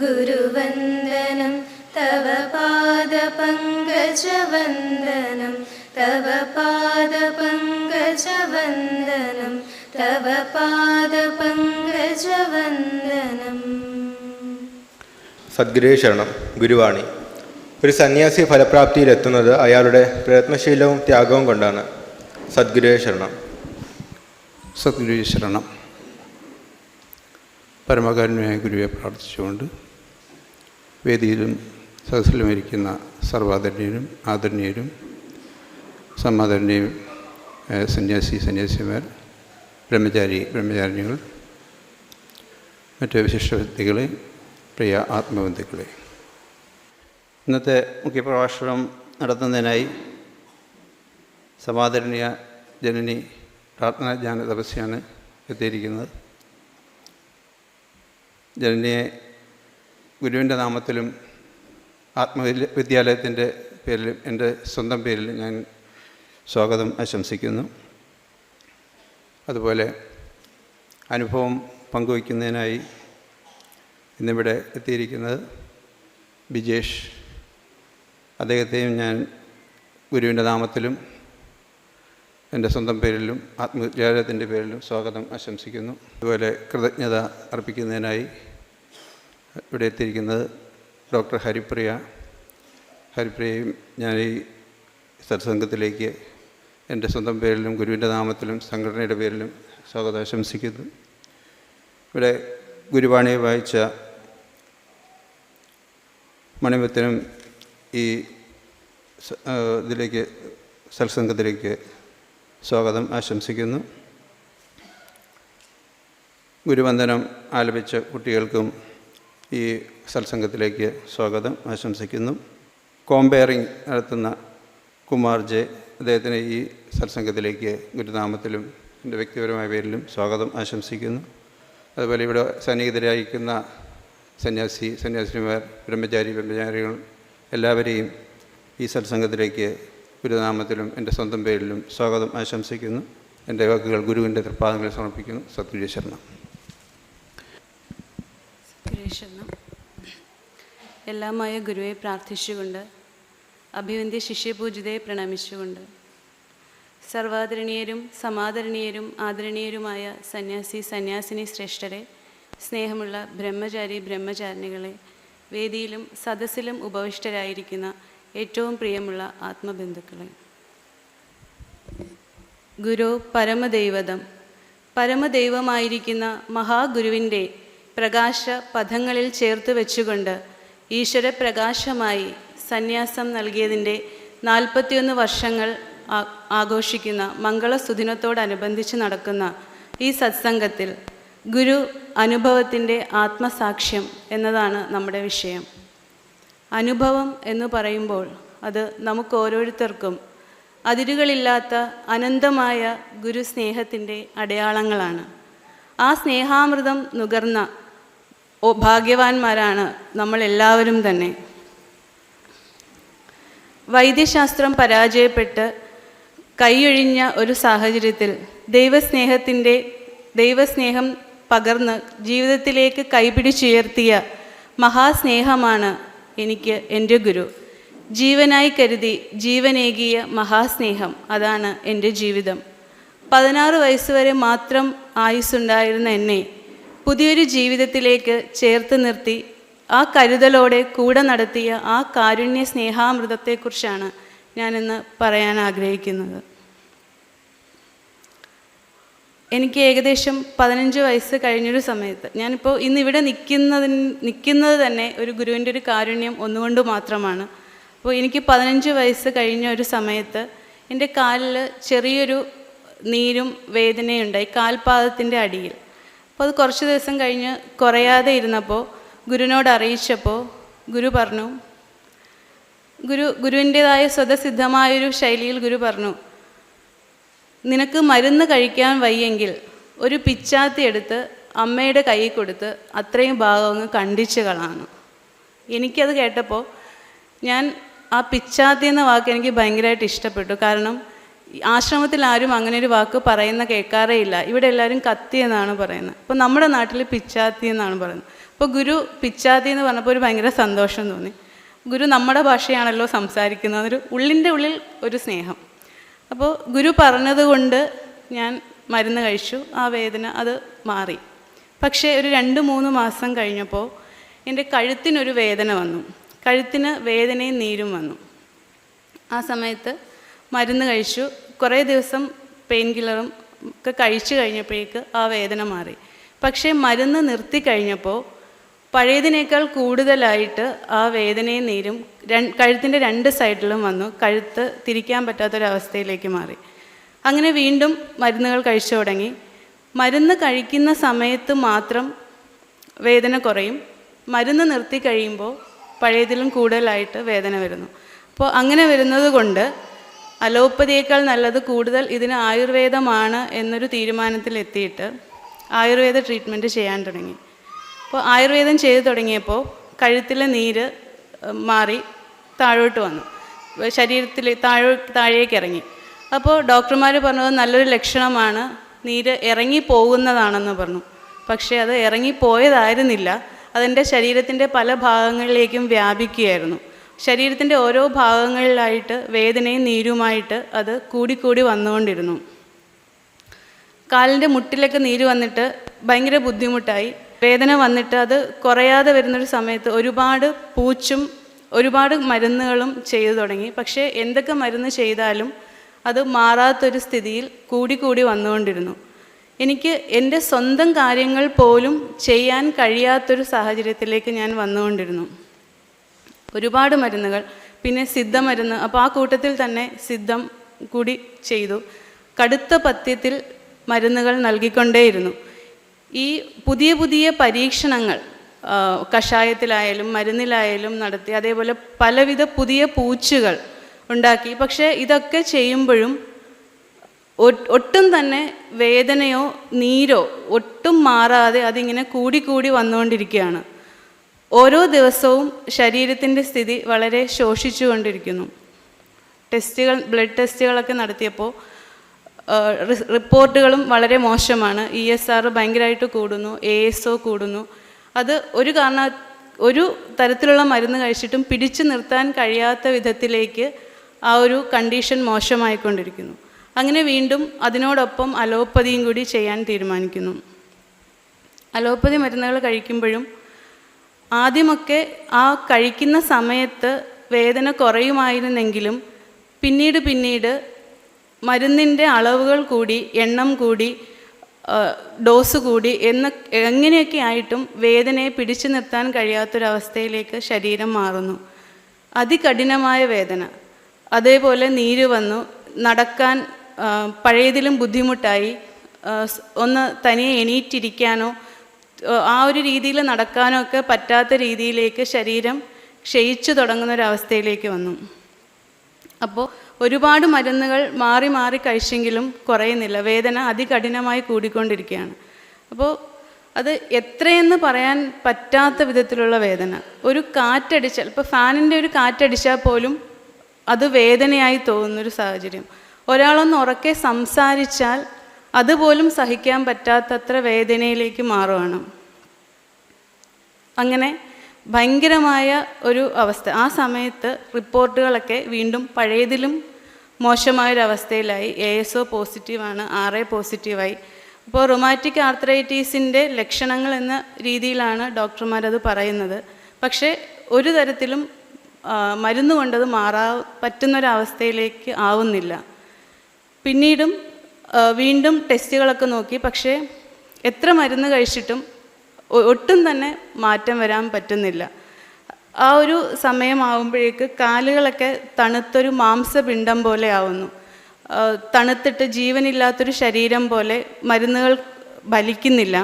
ഗുരുവന്ദനം തവ പാദപങ്കജവന്ദനം തവ പാദപങ്കജവന്ദനം തവ പാദപങ്കജവന്ദനം. സദ്ഗുരുവേ ശരണം. ഗുരുവാണി. ഒരു സന്യാസി ഫലപ്രാപ്തിയിലെത്തുന്നത് അയാളുടെ പ്രയത്നശീലവും ത്യാഗവും കൊണ്ടാണ്. സദ്ഗുരുവേ ശരണം. സദ്ഗുരുവേ ശരണം. പരമകാരുണ്യമായ ഗുരുവെ പ്രാർത്ഥിച്ചുകൊണ്ട് വേദിയിലും സദസ്സിലുമിരിക്കുന്ന സർവാദരണീയരും ആദരണീയരും സമാദരണീയരും സന്യാസിമാർ, ബ്രഹ്മചാരിണികൾ, മറ്റ് വിശിഷ്ട വ്യക്തികളെ, പ്രിയ ആത്മബന്ധുക്കളെ, ഇന്നത്തെ മുഖ്യപ്രഭാഷണം നടത്തുന്നതിനായി സമാദരണീയ ജനനി പ്രാർത്ഥനാജ്ഞാന തപസ്യാണ് എത്തിയിരിക്കുന്നത്. ജനനിയെ ഗുരുവിൻ്റെ നാമത്തിലും ആത്മവിദ്യാലയത്തിൻ്റെ പേരിലും എൻ്റെ സ്വന്തം പേരിൽ ഞാൻ സ്വാഗതം ആശംസിക്കുന്നു. അതുപോലെ അനുഭവം പങ്കുവയ്ക്കുന്നതിനായി ഇന്നിവിടെ എത്തിയിരിക്കുന്നത് ബിജേഷ്. അദ്ദേഹത്തെയും ഞാൻ ഗുരുവിൻ്റെ നാമത്തിലും എൻ്റെ സ്വന്തം പേരിലും ആത്മവിദ്യാലയത്തിൻ്റെ പേരിലും സ്വാഗതം ആശംസിക്കുന്നു. അതുപോലെ കൃതജ്ഞത അർപ്പിക്കുന്നതിനായി ഇവിടെ എത്തിയിരിക്കുന്നത് ഡോക്ടർ ഹരിപ്രിയയും ഞാൻ ഈ സത്സംഗത്തിലേക്ക് എൻ്റെ സ്വന്തം പേരിലും ഗുരുവിൻ്റെ നാമത്തിലും സംഘടനയുടെ പേരിലും സ്വാഗതം ആശംസിക്കുന്നു. ഇവിടെ ഗുരുവാണിയെ വായിച്ച മണിമത്തിനും ഈ ഇതിലേക്ക് സത്സംഗത്തിലേക്ക് സ്വാഗതം ആശംസിക്കുന്നു. ഗുരുവന്ദനം ആലപിച്ച കുട്ടികൾക്കും ഈ സത്സംഗത്തിലേക്ക് സ്വാഗതം ആശംസിക്കുന്നു. കോമ്പയറിംഗ് നടത്തുന്ന കുമാർ ജെ, അദ്ദേഹത്തിന് ഈ സത്സംഗത്തിലേക്ക് ഗുരുനാമത്തിലും എൻ്റെ വ്യക്തിപരമായ പേരിലും സ്വാഗതം ആശംസിക്കുന്നു. അതുപോലെ ഇവിടെ സന്നിഹിതരായിരിക്കുന്ന സന്യാസിനിമാർ, ബ്രഹ്മചാരികൾ എല്ലാവരെയും ഈ സത്സംഗത്തിലേക്ക് ഗുരുനാമത്തിലും എൻ്റെ സ്വന്തം പേരിലും സ്വാഗതം ആശംസിക്കുന്നു. എൻ്റെ വാക്കുകൾ ഗുരുവിൻ്റെ തൃപ്പാദങ്ങളിൽ സമർപ്പിക്കുന്നു. സദ്ഗുരു ശരണം. എല്ലാമായ ഗുരുവെ പ്രാർത്ഥിച്ചുകൊണ്ട് അഭിവന്ദ്യ ശിഷ്യപൂജിതയെ പ്രണമിച്ചുകൊണ്ട് സർവാദരണീയരും സമാദരണീയരും ആദരണീയരുമായ സന്യാസിനി ശ്രേഷ്ഠരെ, സ്നേഹമുള്ള ബ്രഹ്മചാരിണികളെ, വേദിയിലും സദസ്സിലും ഉപവിഷ്ടരായിരിക്കുന്ന ഏറ്റവും പ്രിയമുള്ള ആത്മബന്ധുക്കളെ, ഗുരു പരമദൈവമായിരിക്കുന്ന മഹാഗുരുവിൻ്റെ പ്രകാശ പഥങ്ങളിൽ ചേർത്ത് വെച്ചുകൊണ്ട് ഈശ്വരപ്രകാശമായി സന്യാസം നൽകിയതിൻ്റെ 41 വർഷങ്ങൾ ആഘോഷിക്കുന്ന മംഗളസുദിനത്തോടനുബന്ധിച്ച് നടക്കുന്ന ഈ സത്സംഗത്തിൽ ഗുരു അനുഭവത്തിൻ്റെ ആത്മസാക്ഷ്യം എന്നതാണ് നമ്മുടെ വിഷയം. അനുഭവം എന്ന് പറയുമ്പോൾ അത് നമുക്ക് ഓരോരുത്തർക്കും അതിരുകളില്ലാത്ത അനന്തമായ ഗുരുസ്നേഹത്തിൻ്റെ അടയാളങ്ങളാണ്. ആ സ്നേഹാമൃതം നുകർന്ന ഭാഗ്യവാന്മാരാണ് നമ്മളെല്ലാവരും തന്നെ. വൈദ്യശാസ്ത്രം പരാജയപ്പെട്ട് കൈയൊഴിഞ്ഞ ഒരു സാഹചര്യത്തിൽ ദൈവസ്നേഹം പകർന്ന് ജീവിതത്തിലേക്ക് കൈപിടിച്ചുയർത്തിയ മഹാസ്നേഹമാണ് എനിക്ക് എൻ്റെ ഗുരു. ജീവനായി കരുതി ജീവനേകിയ മഹാസ്നേഹം, അതാണ് എൻ്റെ ജീവിതം. 16 വയസ്സുവരെ മാത്രം ആയുസ്സുണ്ടായിരുന്ന എന്നെ പുതിയൊരു ജീവിതത്തിലേക്ക് ചേർത്ത് നിർത്തി ആ കരുതലോടെ കൂടെ നടത്തിയ ആ കാരുണ്യ സ്നേഹാമൃതത്തെക്കുറിച്ചാണ് ഞാനിന്ന് പറയാൻ ആഗ്രഹിക്കുന്നത്. എനിക്ക് ഏകദേശം 15 വയസ്സ് കഴിഞ്ഞൊരു സമയത്ത്, ഞാനിപ്പോൾ ഇന്നിവിടെ നിൽക്കുന്നത് തന്നെ ഒരു ഗുരുവിൻ്റെ ഒരു കാരുണ്യം ഒന്നുകൊണ്ട് മാത്രമാണ്. അപ്പോൾ എനിക്ക് 15 വയസ്സ് കഴിഞ്ഞ ഒരു സമയത്ത് എൻ്റെ കാലിൽ ചെറിയൊരു നീരും വേദനയുണ്ടായി, കാൽപാദത്തിൻ്റെ അടിയിൽ. അപ്പോൾ അത് കുറച്ച് ദിവസം കഴിഞ്ഞ് കുറയാതെ ഇരുന്നപ്പോൾ ഗുരുവിനോട് അറിയിച്ചപ്പോൾ ഗുരു പറഞ്ഞു, ഗുരുവിൻ്റേതായ സ്വതസിദ്ധമായൊരു ശൈലിയിൽ ഗുരു പറഞ്ഞു, നിനക്ക് മരുന്ന് കഴിക്കാൻ വയ്യെങ്കിൽ ഒരു പിച്ചാത്തി എടുത്ത് അമ്മയുടെ കയ്യിൽ കൊടുത്ത് അത്രയും ഭാഗം അങ്ങ് കണ്ടിച്ച് കളാണ്. എനിക്കത് കേട്ടപ്പോൾ ആ പിച്ചാത്തി എന്ന വാക്ക് എനിക്ക് ഭയങ്കരമായിട്ട് ഇഷ്ടപ്പെട്ടു. കാരണം ആശ്രമത്തിൽ ആരും അങ്ങനെ ഒരു വാക്ക് പറയുന്ന കേൾക്കാറേ ഇല്ല. ഇവിടെ എല്ലാവരും കത്തി എന്നാണ് പറയുന്നത്. അപ്പോൾ നമ്മുടെ നാട്ടിൽ പിച്ചാത്തി എന്നാണ് പറയുന്നത്. അപ്പോൾ ഗുരു പിച്ചാത്തി എന്ന് പറഞ്ഞപ്പോൾ ഒരു ഭയങ്കര സന്തോഷം തോന്നി. ഗുരു നമ്മുടെ ഭാഷയാണല്ലോ സംസാരിക്കുന്നത്, ഒരു ഉള്ളിൻ്റെ ഉള്ളിൽ ഒരു സ്നേഹം. അപ്പോൾ ഗുരു പറഞ്ഞതുകൊണ്ട് ഞാൻ മരുന്ന് കഴിച്ചു. ആ വേദന അത് മാറി. പക്ഷേ ഒരു 2-3 മാസം കഴിഞ്ഞപ്പോൾ എൻ്റെ കഴുത്തിനൊരു വേദന വന്നു. കഴുത്തിന് വേദനയും നീരും വന്നു. ആ സമയത്ത് മരുന്ന് കഴിച്ചു. കുറേ ദിവസം പെയിൻ കില്ലറും ഒക്കെ കഴിച്ചു കഴിഞ്ഞപ്പോഴേക്ക് ആ വേദന മാറി. പക്ഷേ മരുന്ന് നിർത്തി കഴിഞ്ഞപ്പോൾ പഴയതിനേക്കാൾ കൂടുതലായിട്ട് ആ വേദനയും നീരും കഴുത്തിൻ്റെ 2 സൈഡിലും വന്നു. കഴുത്ത് തിരിക്കാൻ പറ്റാത്തൊരവസ്ഥയിലേക്ക് മാറി. അങ്ങനെ വീണ്ടും മരുന്നുകൾ കഴിച്ചു തുടങ്ങി. മരുന്ന് കഴിക്കുന്ന സമയത്ത് മാത്രം വേദന കുറയും. മരുന്ന് നിർത്തി കഴിയുമ്പോൾ പഴയതിലും കൂടുതലായിട്ട് വേദന വരുന്നു. അപ്പോൾ അങ്ങനെ വരുന്നത് കൊണ്ട് അലോപ്പതിയേക്കാൾ നല്ലത് കൂടുതൽ ഇതിന് ആയുർവേദമാണ് എന്നൊരു തീരുമാനത്തിലെത്തിയിട്ട് ആയുർവേദ ട്രീറ്റ്മെൻറ്റ് ചെയ്യാൻ തുടങ്ങി. അപ്പോൾ ആയുർവേദം ചെയ്തു തുടങ്ങിയപ്പോൾ കഴുത്തിലെ നീര് മാറി താഴോട്ട് വന്നു, ശരീരത്തിൽ താഴേക്ക് ഇറങ്ങി. അപ്പോൾ ഡോക്ടർമാർ പറഞ്ഞത് നല്ലൊരു ലക്ഷണമാണ്, നീര് ഇറങ്ങിപ്പോകുന്നതാണെന്ന് പറഞ്ഞു. പക്ഷേ അത് ഇറങ്ങിപ്പോയതായിരുന്നില്ല, അതെൻ്റെ ശരീരത്തിൻ്റെ പല ഭാഗങ്ങളിലേക്കും വ്യാപിക്കുകയായിരുന്നു. ശരീരത്തിൻ്റെ ഓരോ ഭാഗങ്ങളിലായിട്ട് വേദനയും നീരുമായിട്ട് അത് കൂടിക്കൂടി വന്നുകൊണ്ടിരുന്നു. കാലിൻ്റെ മുട്ടിലൊക്കെ നീര് വന്നിട്ട് ഭയങ്കര ബുദ്ധിമുട്ടായി. വേദന വന്നിട്ട് അത് കുറയാതെ വരുന്നൊരു സമയത്ത് ഒരുപാട് പൂച്ചും ഒരുപാട് മരുന്നുകളും ചെയ്തു തുടങ്ങി. പക്ഷേ എന്തൊക്കെ മരുന്ന് ചെയ്താലും അത് മാറാത്തൊരു സ്ഥിതിയിൽ കൂടിക്കൂടി വന്നുകൊണ്ടിരുന്നു. എനിക്ക് എൻ്റെ സ്വന്തം കാര്യങ്ങൾ പോലും ചെയ്യാൻ കഴിയാത്തൊരു സാഹചര്യത്തിലേക്ക് ഞാൻ വന്നുകൊണ്ടിരുന്നു. ഒരുപാട് മരുന്നുകൾ, പിന്നെ സിദ്ധമരുന്ന്. അപ്പോൾ ആ കൂട്ടത്തിൽ തന്നെ സിദ്ധം കൂടി ചെയ്തു. കടുത്ത പഥ്യത്തിൽ മരുന്നുകൾ നൽകിക്കൊണ്ടേയിരുന്നു. ഈ പുതിയ പുതിയ പരീക്ഷണങ്ങൾ കഷായത്തിലായാലും മരുന്നിലായാലും നടത്തി. അതേപോലെ പലവിധ പുതിയ പൂച്ചുകൾ ഉണ്ടാക്കി. പക്ഷേ ഇതൊക്കെ ചെയ്യുമ്പോഴും ഒട്ടും തന്നെ വേദനയോ നീരോ ഒട്ടും മാറാതെ അതിങ്ങനെ കൂടിക്കൂടി വന്നുകൊണ്ടിരിക്കുകയാണ്. ഓരോ ദിവസവും ശരീരത്തിൻ്റെ സ്ഥിതി വളരെ ശോഷിച്ചുകൊണ്ടിരിക്കുന്നു. ബ്ലഡ് ടെസ്റ്റുകളൊക്കെ നടത്തിയപ്പോൾ റിപ്പോർട്ടുകളും വളരെ മോശമാണ്. ESR ഭയങ്കരമായിട്ട് കൂടുന്നു, ASO കൂടുന്നു. അത് ഒരു തരത്തിലുള്ള മരുന്ന് കഴിച്ചിട്ടും പിടിച്ചു നിർത്താൻ കഴിയാത്ത വിധത്തിലേക്ക് ആ ഒരു കണ്ടീഷൻ മോശമായിക്കൊണ്ടിരിക്കുന്നു. അങ്ങനെ വീണ്ടും അതിനോടൊപ്പം അലോപ്പതിയും കൂടി ചെയ്യാൻ തീരുമാനിക്കുന്നു. അലോപ്പതി മരുന്നുകൾ കഴിക്കുമ്പോഴും ആദ്യമൊക്കെ ആ കഴിക്കുന്ന സമയത്ത് വേദന കുറയുമായിരുന്നെങ്കിലും പിന്നീട് മരുന്നിൻ്റെ അളവുകൾ കൂടി, എണ്ണം കൂടി, ഡോസ് കൂടി എങ്ങനെയൊക്കെ ആയിട്ടും വേദനയെ പിടിച്ചു നിർത്താൻ കഴിയാത്തൊരവസ്ഥയിലേക്ക് ശരീരം മാറുന്നു. അതികഠിനമായ വേദന. അതേപോലെ നീര് വന്നു. നടക്കാൻ പഴയതിലും ബുദ്ധിമുട്ടായി. ഒന്ന് തനിയെ എണീറ്റിരിക്കാനോ ആ ഒരു രീതിയിൽ നടക്കാനോ ഒക്കെ പറ്റാത്ത രീതിയിലേക്ക് ശരീരം ക്ഷയിച്ചു തുടങ്ങുന്നൊരവസ്ഥയിലേക്ക് വന്നു. അപ്പോൾ ഒരുപാട് മരുന്നുകൾ മാറി മാറി കഴിച്ചെങ്കിലും കുറയുന്നില്ല. വേദന അതികഠിനമായി കൂടിക്കൊണ്ടിരിക്കുകയാണ്. അപ്പോൾ അത് എത്രയെന്ന് പറയാൻ പറ്റാത്ത വിധത്തിലുള്ള വേദന. ഒരു കാറ്റടിച്ചാൽ, ഇപ്പോൾ ഫാനിൻ്റെ ഒരു കാറ്റടിച്ചാൽ പോലും അത് വേദനയായി തോന്നുന്നൊരു സാഹചര്യം. ഒരാളൊന്ന് ഉറക്കെ സംസാരിച്ചാൽ അതുപോലും സഹിക്കാൻ പറ്റാത്തത്ര വേദനയിലേക്ക് മാറുകയാണ്. അങ്ങനെ ഭയങ്കരമായ ഒരു അവസ്ഥ. ആ സമയത്ത് റിപ്പോർട്ടുകളൊക്കെ വീണ്ടും പഴയതിലും മോശമായൊരവസ്ഥയിലായി. ASO പോസിറ്റീവാണ്, RA പോസിറ്റീവായി. അപ്പോൾ റൊമാറ്റിക് ആർത്രൈറ്റീസിൻ്റെ ലക്ഷണങ്ങൾ എന്ന രീതിയിലാണ് ഡോക്ടർമാരത് പറയുന്നത്. പക്ഷേ ഒരു തരത്തിലും മരുന്ന് കൊണ്ടത് പറ്റുന്നൊരവസ്ഥയിലേക്ക് ആവുന്നില്ല. പിന്നീടും വീണ്ടും ടെസ്റ്റുകളൊക്കെ നോക്കി. പക്ഷേ എത്ര മരുന്ന് കഴിച്ചിട്ടും ഒട്ടും തന്നെ മാറ്റം വരാൻ പറ്റുന്നില്ല. ആ ഒരു സമയമാകുമ്പോഴേക്ക് കാലുകളൊക്കെ തണുത്തൊരു മാംസപിണ്ഡം പോലെ ആവുന്നു. തണുത്തിട്ട് ജീവനില്ലാത്തൊരു ശരീരം പോലെ മരുന്നുകൾ ഫലിക്കുന്നില്ല.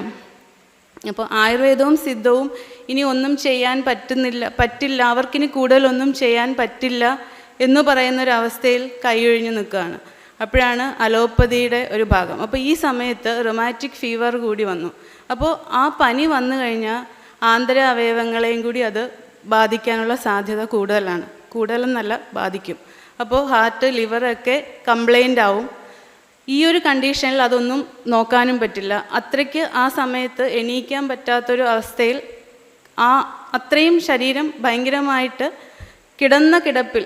അപ്പോൾ ആയുർവേദവും സിദ്ധവും ഇനി ഒന്നും ചെയ്യാൻ പറ്റില്ല, അവർക്കിനി കൂടുതലൊന്നും ചെയ്യാൻ പറ്റില്ല എന്ന് പറയുന്നൊരവസ്ഥയിൽ കൈയൊഴിഞ്ഞു നിൽക്കുകയാണ്. അപ്പോഴാണ് അലോപ്പതിയുടെ ഒരു ഭാഗം. അപ്പോൾ ഈ സമയത്ത് റൊമാറ്റിക് ഫീവർ കൂടി വന്നു. അപ്പോൾ ആ പനി വന്നു കഴിഞ്ഞാൽ ആന്തര അവയവങ്ങളെയും കൂടി അത് ബാധിക്കാനുള്ള സാധ്യത കൂടുതലാണ്. കൂടുതലെന്നല്ല, ബാധിക്കും. അപ്പോൾ ഹാർട്ട് ലിവറൊക്കെ കംപ്ലൈൻ്റ് ആവും. ഈ ഒരു കണ്ടീഷനിൽ അതൊന്നും നോക്കാനും പറ്റില്ല. അത്രയ്ക്ക് ആ സമയത്ത് എണീക്കാൻ പറ്റാത്തൊരു അവസ്ഥയിൽ അത്രയും ശരീരം ഭയങ്കരമായിട്ട് കിടന്ന കിടപ്പിൽ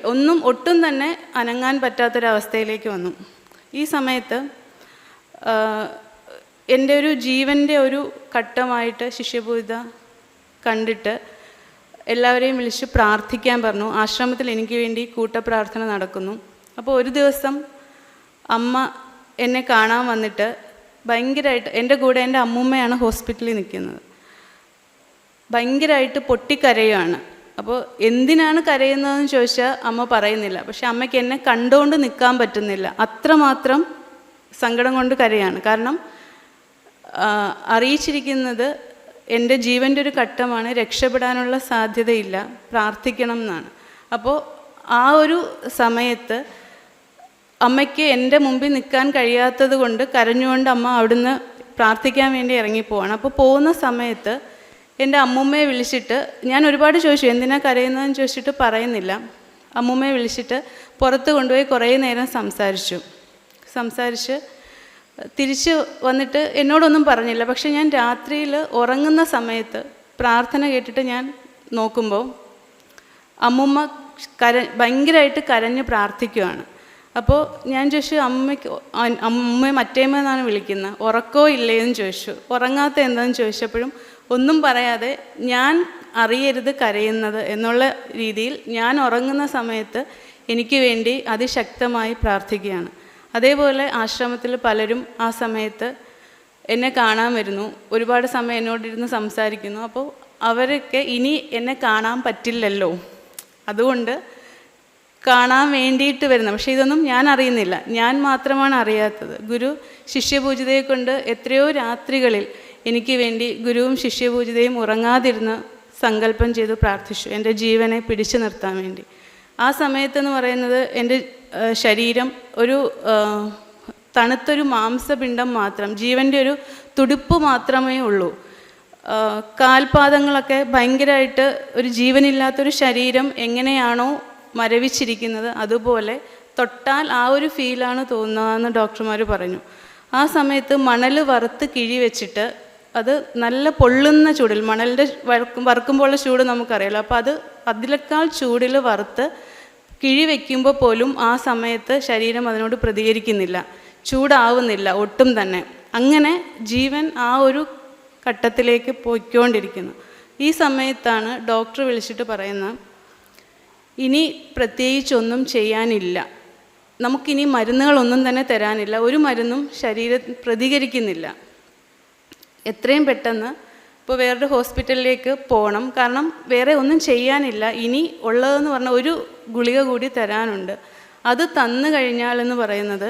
ഒട്ടും തന്നെ അനങ്ങാൻ പറ്റാത്തൊരവസ്ഥയിലേക്ക് വന്നു. ഈ സമയത്ത് എൻ്റെ ഒരു ജീവൻ്റെ ഒരു ഘട്ടമായിട്ട് ശിഷ്യപൂജിത കണ്ടിട്ട് എല്ലാവരെയും വിളിച്ച് പ്രാർത്ഥിക്കാൻ പറഞ്ഞു. ആശ്രമത്തിൽ എനിക്ക് വേണ്ടി കൂട്ടപ്രാർത്ഥന നടക്കുന്നു. അപ്പോൾ ഒരു ദിവസം അമ്മ എന്നെ കാണാൻ വന്നിട്ട് ഭയങ്കരമായിട്ട്, എൻ്റെ കൂടെ എൻ്റെ അമ്മൂമ്മയാണ് ഹോസ്പിറ്റലിൽ നിൽക്കുന്നത്, ഭയങ്കരമായിട്ട് പൊട്ടിക്കരയുകയാണ്. അപ്പോൾ എന്തിനാണ് കരയുന്നതെന്ന് ചോദിച്ചാൽ അമ്മ പറയുന്നില്ല. പക്ഷെ അമ്മയ്ക്ക് എന്നെ കണ്ടുകൊണ്ട് നിൽക്കാൻ പറ്റുന്നില്ല, അത്രമാത്രം സങ്കടം കൊണ്ട് കരയാണ്. കാരണം അറിയിച്ചിരിക്കുന്നത് എൻ്റെ ജീവൻ്റെ ഒരു ഘട്ടമാണ്, രക്ഷപ്പെടാനുള്ള സാധ്യതയില്ല, പ്രാർത്ഥിക്കണം എന്നാണ്. അപ്പോൾ ആ ഒരു സമയത്ത് അമ്മയ്ക്ക് എൻ്റെ മുമ്പിൽ നിൽക്കാൻ കഴിയാത്തത് കൊണ്ട് കരഞ്ഞുകൊണ്ട് അമ്മ അവിടുന്ന് പ്രാർത്ഥിക്കാൻ വേണ്ടി ഇറങ്ങിപ്പോവാണ്. അപ്പോൾ പോകുന്ന സമയത്ത് എൻ്റെ അമ്മൂമ്മയെ വിളിച്ചിട്ട്, ഞാൻ ഒരുപാട് ചോദിച്ചു എന്തിനാണ് കരയുന്നതെന്ന് ചോദിച്ചിട്ട് പറയുന്നില്ല. അമ്മൂമ്മയെ വിളിച്ചിട്ട് പുറത്ത് കൊണ്ടുപോയി കുറേ നേരം സംസാരിച്ച് തിരിച്ച് വന്നിട്ട് എന്നോടൊന്നും പറഞ്ഞില്ല. പക്ഷെ ഞാൻ രാത്രിയിൽ ഉറങ്ങുന്ന സമയത്ത് പ്രാർത്ഥന കേട്ടിട്ട് ഞാൻ നോക്കുമ്പോൾ അമ്മൂമ്മ ഭയങ്കരമായിട്ട് കരഞ്ഞ് പ്രാർത്ഥിക്കുകയാണ്. അപ്പോൾ ഞാൻ ചോദിച്ചു, അമ്മയെ മറ്റേമ്മ എന്നാണ് വിളിക്കുന്നത്, ഉറക്കോ ഇല്ലേ എന്ന് ചോദിച്ചു. ഉറങ്ങാത്ത എന്താണെന്ന് ചോദിച്ചപ്പോഴും ഒന്നും പറയാതെ ഞാൻ അറിയരുത് കരയുന്നത് എന്നുള്ള രീതിയിൽ ഞാൻ ഉറങ്ങുന്ന സമയത്ത് എനിക്ക് വേണ്ടി അതിശക്തമായി പ്രാർത്ഥിക്കുകയാണ്. അതേപോലെ ആശ്രമത്തിൽ പലരും ആ സമയത്ത് എന്നെ കാണാൻ വരുന്നു, ഒരുപാട് സമയം എന്നോടിരുന്ന് സംസാരിക്കുന്നു. അപ്പോൾ അവരൊക്കെ ഇനി എന്നെ കാണാൻ പറ്റില്ലല്ലോ, അതുകൊണ്ട് കാണാൻ വേണ്ടിയിട്ട് വരുന്നത്. പക്ഷേ ഇതൊന്നും ഞാൻ അറിയുന്നില്ല, ഞാൻ മാത്രമാണ് അറിയാത്തത്. ഗുരു ശിഷ്യപൂജിതയെ കൊണ്ട് എത്രയോ രാത്രികളിൽ എനിക്ക് വേണ്ടി ഗുരുവും ശിഷ്യപൂജിതയും ഉറങ്ങാതിരുന്ന് സങ്കല്പം ചെയ്ത് പ്രാർത്ഥിച്ചു, എൻ്റെ ജീവനെ പിടിച്ചു നിർത്താൻ വേണ്ടി. ആ സമയത്തെന്ന് പറയുന്നത് എൻ്റെ ശരീരം ഒരു തണുത്തൊരു മാംസപിണ്ഡം മാത്രം, ജീവൻ്റെ ഒരു തുടിപ്പ് മാത്രമേ ഉള്ളൂ. കാൽപാദങ്ങളൊക്കെ ഭയങ്കരമായിട്ട് ഒരു ജീവനില്ലാത്തൊരു ശരീരം എങ്ങനെയാണോ മരവിച്ചിരിക്കുന്നത് അതുപോലെ തൊട്ടാൽ ആ ഒരു ഫീലാണ് തോന്നുന്നതെന്ന് ഡോക്ടർമാർ പറഞ്ഞു. ആ സമയത്ത് മണൽ വറുത്ത് കിഴി വെച്ചിട്ട് അത് നല്ല പൊള്ളുന്ന ചൂടിൽ, മണലിൻ്റെ വറുക്കുമ്പോഴുള്ള ചൂട് നമുക്കറിയാലോ, അപ്പോൾ അതിനേക്കാൾ ചൂടിൽ വറുത്ത് കിഴി വയ്ക്കുമ്പോൾ പോലും ആ സമയത്ത് ശരീരം അതിനോട് പ്രതികരിക്കുന്നില്ല, ചൂടാവുന്നില്ല ഒട്ടും തന്നെ. അങ്ങനെ ജീവൻ ആ ഒരു ഘട്ടത്തിലേക്ക് പോയിക്കൊണ്ടിരിക്കുന്നു. ഈ സമയത്താണ് ഡോക്ടർ വിളിച്ചിട്ട് പറയുന്നത്, ഇനി പ്രത്യേകിച്ചൊന്നും ചെയ്യാനില്ല, നമുക്കിനി മരുന്നുകളൊന്നും തന്നെ തരാനില്ല, ഒരു മരുന്നും ശരീരം പ്രതികരിക്കുന്നില്ല, എത്രയും പെട്ടെന്ന് ഇപ്പോൾ വേറൊരു ഹോസ്പിറ്റലിലേക്ക് പോകണം, കാരണം വേറെ ഒന്നും ചെയ്യാനില്ല, ഇനി ഉള്ളതെന്ന് പറഞ്ഞാൽ ഒരു ഗുളിക കൂടി തരാനുണ്ട്, അത് തന്നു കഴിഞ്ഞാലെന്ന് പറയുന്നത്